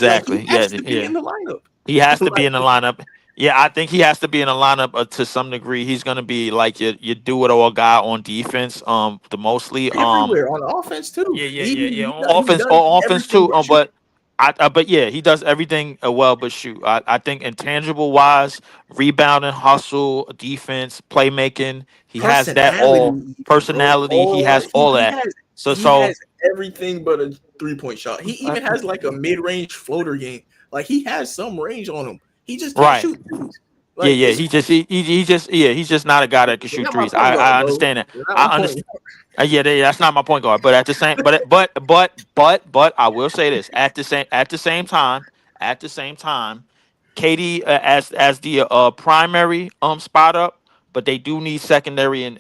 Like he Exactly. Yeah. has to be Yeah. in the lineup. He has to be Like in the lineup. Yeah, I think he has to be in the lineup to some degree. He's gonna be like your do it all guy on defense. The mostly. everywhere on offense too. Yeah, yeah, yeah, yeah. He does On offense everything too. but shoot. But yeah, he does everything well but shoot. I think intangible wise, rebounding, hustle, defense, playmaking, he has that all. Personality, even, bro. Personality, he All has that all that. So he so has everything but a 3-point shot. He uh, even has like a mid-range floater game. Like he has some range on him. He just can't right. shoot threes. Yeah, Like yeah. it's He's just not a guy that can you're shoot not my threes. point guard, I bro. understand that. You're not I my point understand. guard. Yeah, that's not my point guard. But at the same, but I will say this: at the same time, Katie as the primary spot up, but they do need secondary and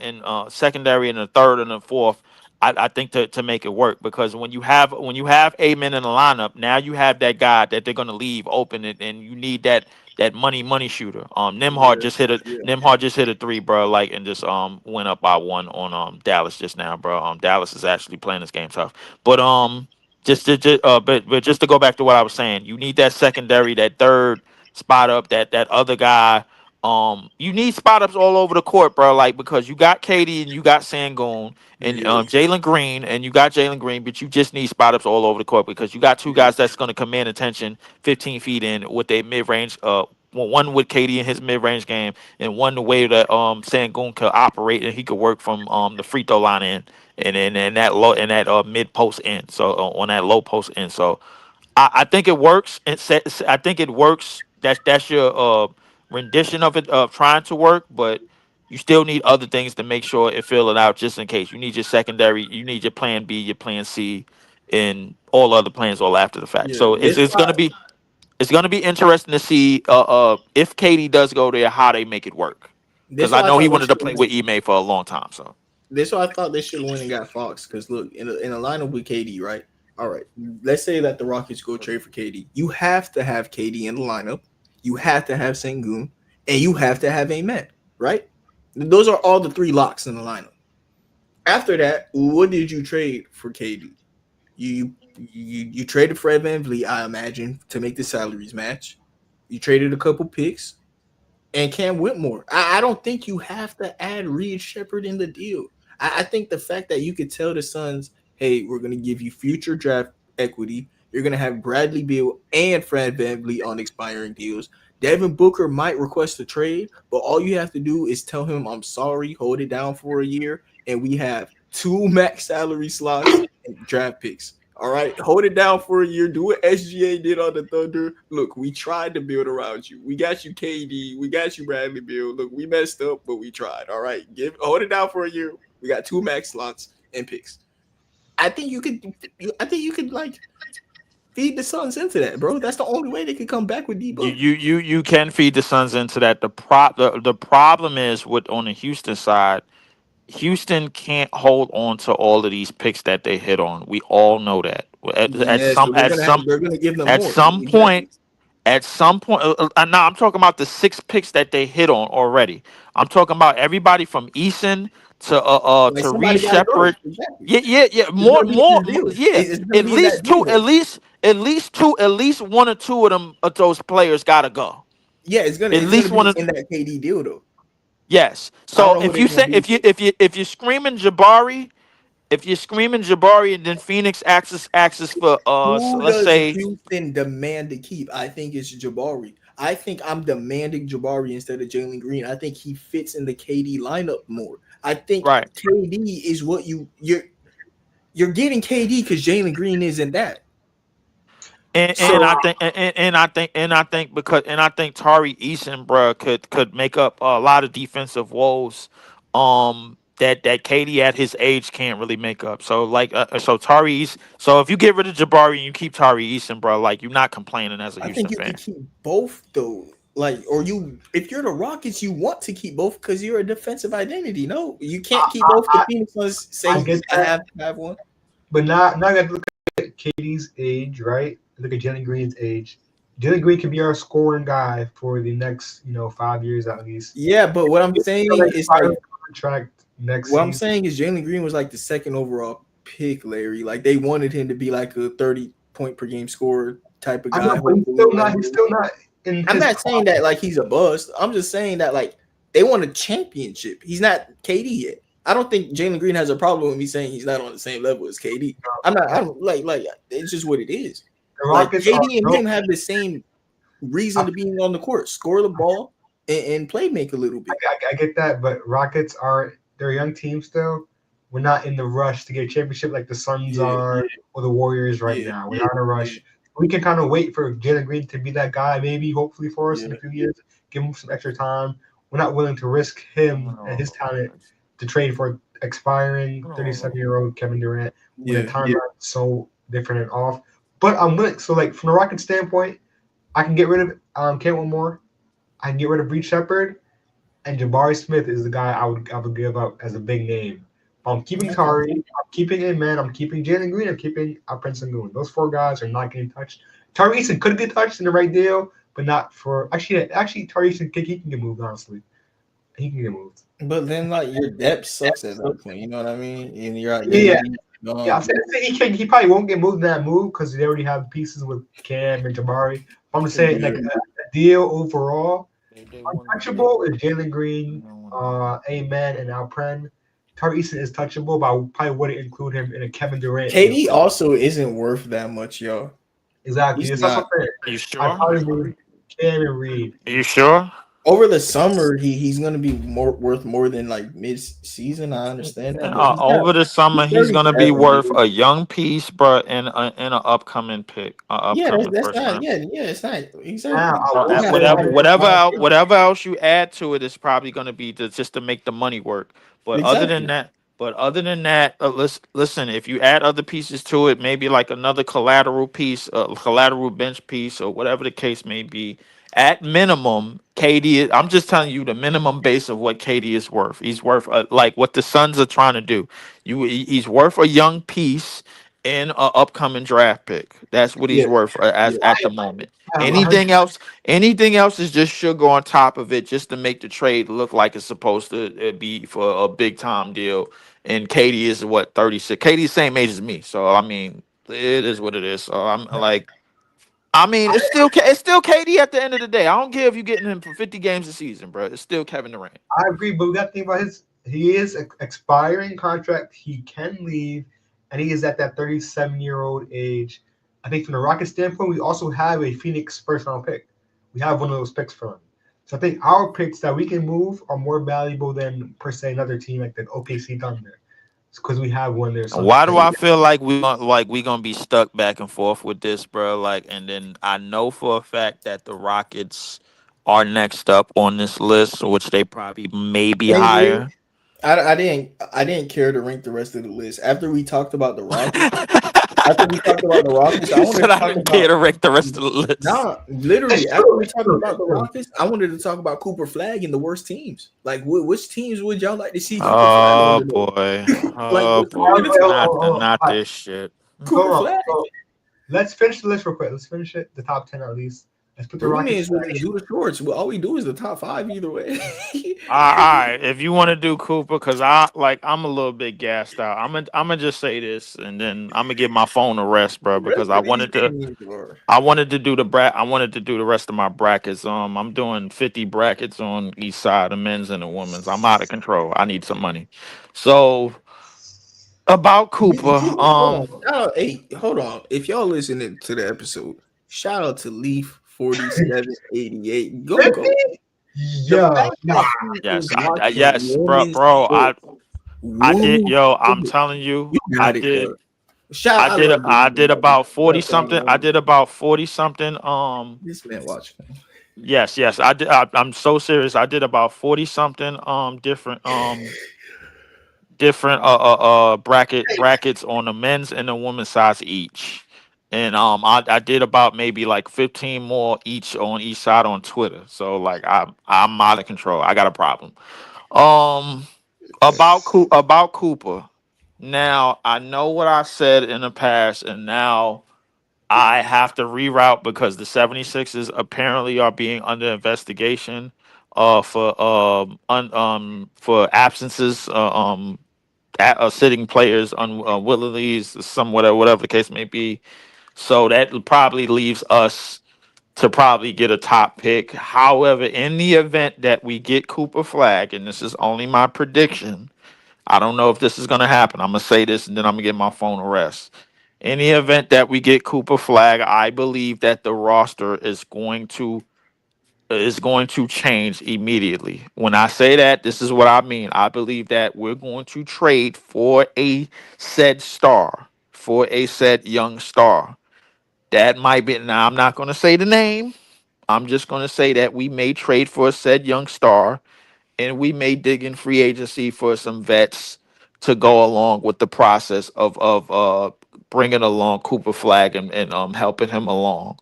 a third and a fourth. I think to make it work because when you have Amen in the lineup, now you have that guy that they're gonna leave open and you need that money shooter. Yeah, yeah. Nimhard just hit a three, bro, like and just went up by one on Dallas just now, bro. Dallas is actually playing this game tough. But just to go back to what I was saying, you need that secondary, that third spot up, that other guy. You need spot ups all over the court, bro. Like because you got Katie and you got Sangoon and Yeah, Jalen Green and you got Jalen Green, but you just need spot ups all over the court because you got two yeah, guys that's going to command attention 15 feet in with a mid range. One with Katie in his mid range game, and one the way that Sangoon could operate and he could work from the free throw line in and that low and that mid post end. So on that low post end. So I think it works. I think it works. That's your rendition of it trying to work, but you still need other things to make sure it fill it out just in case. You need your secondary, you need your plan B, your plan C, and all other plans all after the fact. yeah. So it's gonna be interesting to see if Katie does go there, how they make it work. Because This I why I know he thought they wanted to should play win. with Ime for a long time. So This why I thought they should have went and got Fox. Because look, in a lineup with KD, right? All right. Let's say that the Rockets go trade for KD. You have to have KD in the lineup. You have to have Sengun, and you have to have Amen, right? Those are all the three locks in the lineup. After that, what did you trade for KD? You traded Fred VanVleet, I imagine, to make the salaries match. You traded a couple picks and Cam Whitmore. I don't think you have to add Reed Shepard in the deal. I think the fact that you could tell the Suns, hey, we're going to give you future draft equity. You're going to have Bradley Beal and Fred VanVleet on expiring deals. Devin Booker might request a trade, but all you have to do is tell him, I'm sorry, hold it down for a year, and we have two max salary slots and draft picks. All right, hold it down for a year. Do what SGA did on the Thunder. Look, we tried to build around you. We got you KD. We got you Bradley Beal. Look, we messed up, but we tried. All right, hold it down for a year. We got two max slots and picks. I think you could. I think you could like feed the Suns into that, bro. That's the only way they could come back with D Book. you can feed the Suns into that. The problem is with on the Houston side. Houston can't hold on to all of these picks that they hit on. We all know that. Yeah, so they're gonna give them At more. some Exactly. point, now I'm talking about the six picks that they hit on already. I'm talking about everybody from Eason Like to Reed somebody got to go. Shepard. Exactly. Yeah. It's More, gonna be in more, the deal. yeah. It's gonna be in that deal. Though. At least one or two of them of those players gotta go. Yeah, At it's gonna least one be of in that KD deal though. yes. I don't So know who if they're you gonna say do. if you're screaming Jabari and then Phoenix axes for so Who let's does say Houston demand to keep? I think it's Jabari. I think I'm demanding Jabari instead of Jalen Green. I think he fits in the KD lineup more. I think right. KD is what you're getting KD because Jalen Green isn't that. And So I think because I think Tari Eason, bro, could make up a lot of defensive woes. that KD at his age can't really make up. So like, so Tyrese. So if you get rid of Jabari and you keep Tari Eason, bro, like you're not complaining as a I think Houston you can fan. keep both though. Like, or you, if you're the Rockets, you want to keep both because you're a defensive identity. No, you can't keep both. The Phoenix Suns say I you get gotta that. have one. But now I got to look at KD's age, right? Look at Jalen Green's age. Jalen Green can be our scoring guy for the next, 5 years at least. Yeah, but what I'm saying is like Contract next what I'm season. saying is Jalen Green was like the second overall pick, Larry. Like they wanted him to be like a 30-point per game scorer type of I guy. know, but he's still not in I'm his not saying that like he's a bust. I'm just saying that like they want a championship. He's not KD yet. I don't think Jalen Green has a problem with me saying he's not on the same level as KD. I don't like it's just what it is. The Like Rockets KD and are him have the same reason to being on the court: score the ball and play make a little bit. I get that, but Rockets they're a young team still. We're not in the rush to get a championship like the Suns are or the Warriors right now. We're not in a rush. We can kind of wait for Jalen Green to be that guy, maybe, hopefully for us in a few years. Give him some extra time. We're not willing to risk him and his talent to trade for expiring 37-year-old Kevin Durant when the timeline is so different and off. But I'm willing. So, like, from the Rocket standpoint, I can get rid of Kent Moore. I can get rid of Reed Shepard. And Jabari Smith is the guy I would give up as a big name. I'm keeping Tari, I'm keeping Amen, I'm keeping Jalen Green, I'm keeping Prince Goon. Those four guys are not getting touched. Tari Eason could get touched in the right deal, but not for actually Tari Eason he can get moved, honestly. He can get moved. But then like your depth sucks at that point, you know what I mean? And you're I'm saying he probably won't get moved in that move because they already have pieces with Cam and Jabari. I'm just saying like a deal overall. Untouchable is Jalen Green, Amen, and Alpren. Tari Eason is touchable, but I probably wouldn't include him in a Kevin Durant. KD also isn't worth that much, yo. Exactly. Are you sure? I probably Cam and Reed. Are you sure? Over the summer, he's gonna be worth more than like mid-season. I understand that. Over the summer, he's gonna be worth a young piece, bro, and an upcoming pick. That's not. It's not exactly. Whatever else you add to it is probably gonna be just to make the money work. But other than that, listen. If you add other pieces to it, maybe like another collateral piece, collateral bench piece, or whatever the case may be. At minimum, KD. I'm just telling you the minimum base of what KD is worth. He's worth like what the Suns are trying to do. He's worth a young piece in an upcoming draft pick. That's what he's worth at the moment. Anything else is just sugar on top of it, just to make the trade look like it's supposed to be for a big time deal. And KD is what 36. KD's same age as me, so I mean, it is what it is. So I'm like. I mean, it's still KD at the end of the day. I don't care if you're getting him for 50 games a season, bro. It's still Kevin Durant. I agree, but we got to think about he is expiring contract. He can leave, and he is at that 37-year-old age. I think from the Rockets standpoint, we also have a Phoenix first-round pick. We have one of those picks for him. So I think our picks that we can move are more valuable than, per se, another team like the OKC Thunder. Because we have one there. Why do I feel like we gonna be stuck back and forth with this, bro? Like, and then I know for a fact that the Rockets are next up on this list, which they probably maybe higher. I didn't care to rank the rest of the list after we talked about the Rockets. After we talked about the Rockets, I didn't care to rank the rest of the list. No, literally, after we talked about the Rockets, I wanted to talk about Cooper Flag and the worst teams. Like, which teams would y'all like to see? Cooper boy, not this shit. Cooper Flag. Let's finish the list real quick. Let's finish it, the top 10 at least. Let's put the Rockets. Do the shorts. All we do is the top 5 either way. All right, if you want to do Cooper, because I'm a little bit gassed out. I'm gonna just say this, and then I'm gonna give my phone a rest, bro, because I wanted to do the rest of my brackets. I'm doing 50 brackets on each side, the men's and the women's. I'm out of control. I need some money. So about Cooper, hey, hold on. If y'all listening to the episode, shout out to Leaf 4788. Go. Yeah. Yes, bro. I did, yo. I'm telling you, I did. I did about 40 something. I did about 40 something. This man watch. Yes. I did. I'm so serious. I did about 40 something. Different. different brackets on the men's and the women's sides each. And I did about maybe like 15 more each on each side on Twitter. So like I'm out of control. I got a problem. Um about Cooper. Now I know what I said in the past, and now I have to reroute because the 76ers apparently are being under investigation for absences sitting players unwillingly, whatever the case may be. So that probably leaves us to probably get a top pick. However, in the event that we get Cooper Flag, and this is only my prediction, I don't know if this is going to happen. I'm going to say this and then I'm going to get my phone a rest. In the event that we get Cooper Flag, I believe that the roster is going to change immediately. When I say that, this is what I mean. I believe that we're going to trade for a said star, for a said young star. That might be, now I'm not going to say the name. I'm just going to say that we may trade for a said young star, and we may dig in free agency for some vets to go along with the process of bringing along Cooper Flag and helping him along.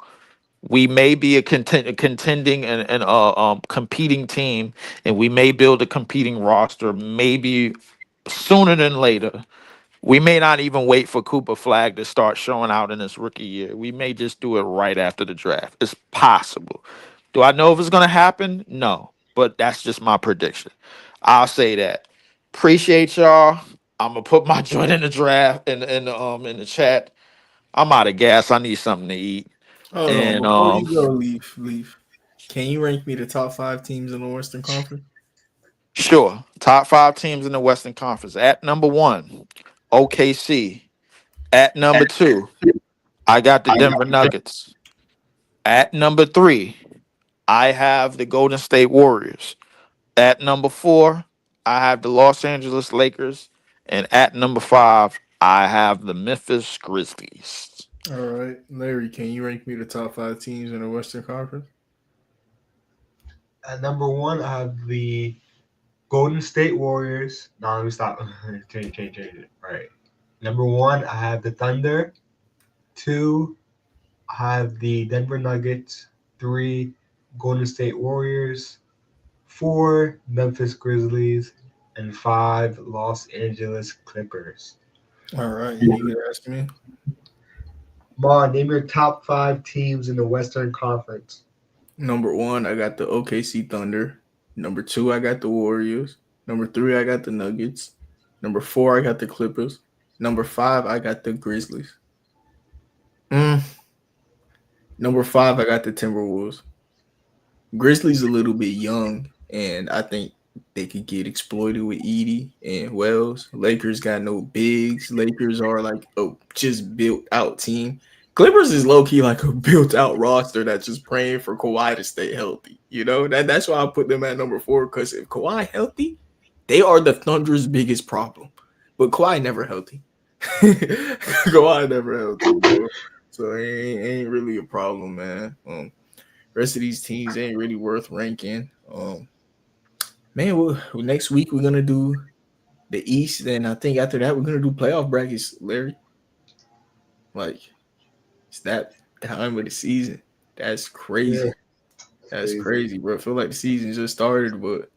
We may be a contending and competing team, and we may build a competing roster maybe sooner than later. We may not even wait for Cooper Flag to start showing out in his rookie year. We may just do it right after the draft. It's possible. Do I know if it's going to happen? No, but that's just my prediction. I'll say that. Appreciate y'all. I'm gonna put my joint in the draft in the chat. I'm out of gas. I need something to eat. Hold on, And before you go, leave. Can you rank me the top 5 teams in the Western Conference? sure, top 5 teams in the Western Conference. At number 1, OKC. At number 2, I got the Denver Nuggets. At number 3, I have the Golden State Warriors. At number 4, I have the Los Angeles Lakers. And at number 5, I have the Memphis Grizzlies. All right, Larry, can you rank me the top 5 teams in the Western Conference? At number one, I have the Golden State Warriors. No, let me stop. change it. Right. Number one, I have the Thunder. 2, I have the Denver Nuggets. 3, Golden State Warriors. 4, Memphis Grizzlies. And 5, Los Angeles Clippers. All right, you can ask me. Ma, name your top 5 teams in the Western Conference. Number 1, I got the OKC Thunder. Number 2, I got the Warriors. Number 3, I got the Nuggets. Number 4, I got the Clippers. Number 5, I got the Grizzlies. Number 5, I got the Timberwolves. Grizzlies a little bit young, and I think they could get exploited with Edie and Wells. Lakers got no bigs. Lakers are like a just built out team. Clippers is low key like a built out roster that's just praying for Kawhi to stay healthy. You know, that's why I put them at number 4, because if Kawhi healthy, they are the Thunder's biggest problem. But Kawhi never healthy. Kawhi never healthy, bro. So it ain't really a problem, man. Rest of these teams ain't really worth ranking. Man, next week we're gonna do the East, and I think after that we're gonna do playoff brackets, Larry. Like, it's that time of the season. That's crazy. Yeah, That's crazy, bro. I feel like the season just started, but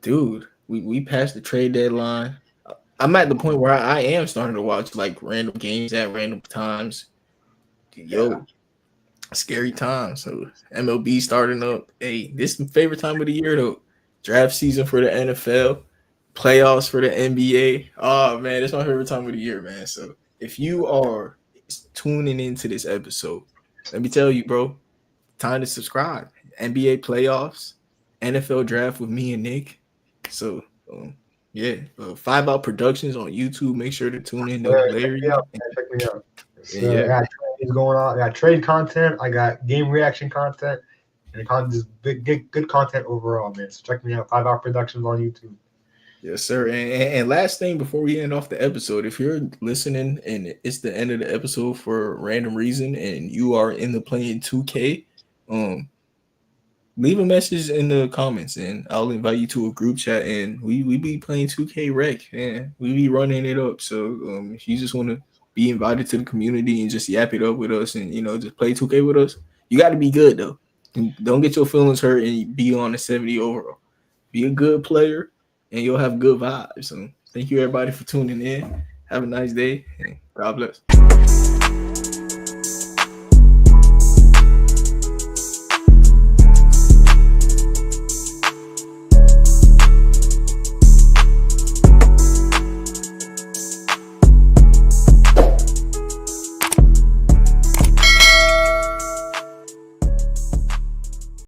dude, we passed the trade deadline. I'm at the point where I am starting to watch like random games at random times. Yo, scary time. So MLB starting up. Hey, this is my favorite time of the year though. Draft season for the NFL, playoffs for the NBA. Oh man, it's my favorite time of the year, man. So if you are tuning into this episode, let me tell you, bro, time to subscribe. NBA playoffs, NFL draft with me and Nick. So yeah, 5 Out Productions on YouTube. Make sure to tune in to Larry. Check me out. Yeah. I got trades going on. I got trade content. I got game reaction content. And the content is good content overall, man. So check me out. 5 Out Productions on YouTube. Yes, sir. And last thing before we end off the episode, if you're listening and it's the end of the episode for a random reason and you are in the playing 2K, leave a message in the comments, and I'll invite you to a group chat. And we be playing 2K Rec, and we be running it up. So if you just want to be invited to the community and just yap it up with us, and just play 2K with us, you got to be good though. And don't get your feelings hurt and be on a 70 overall. Be a good player, and you'll have good vibes. So thank you everybody for tuning in. Have a nice day, and God bless.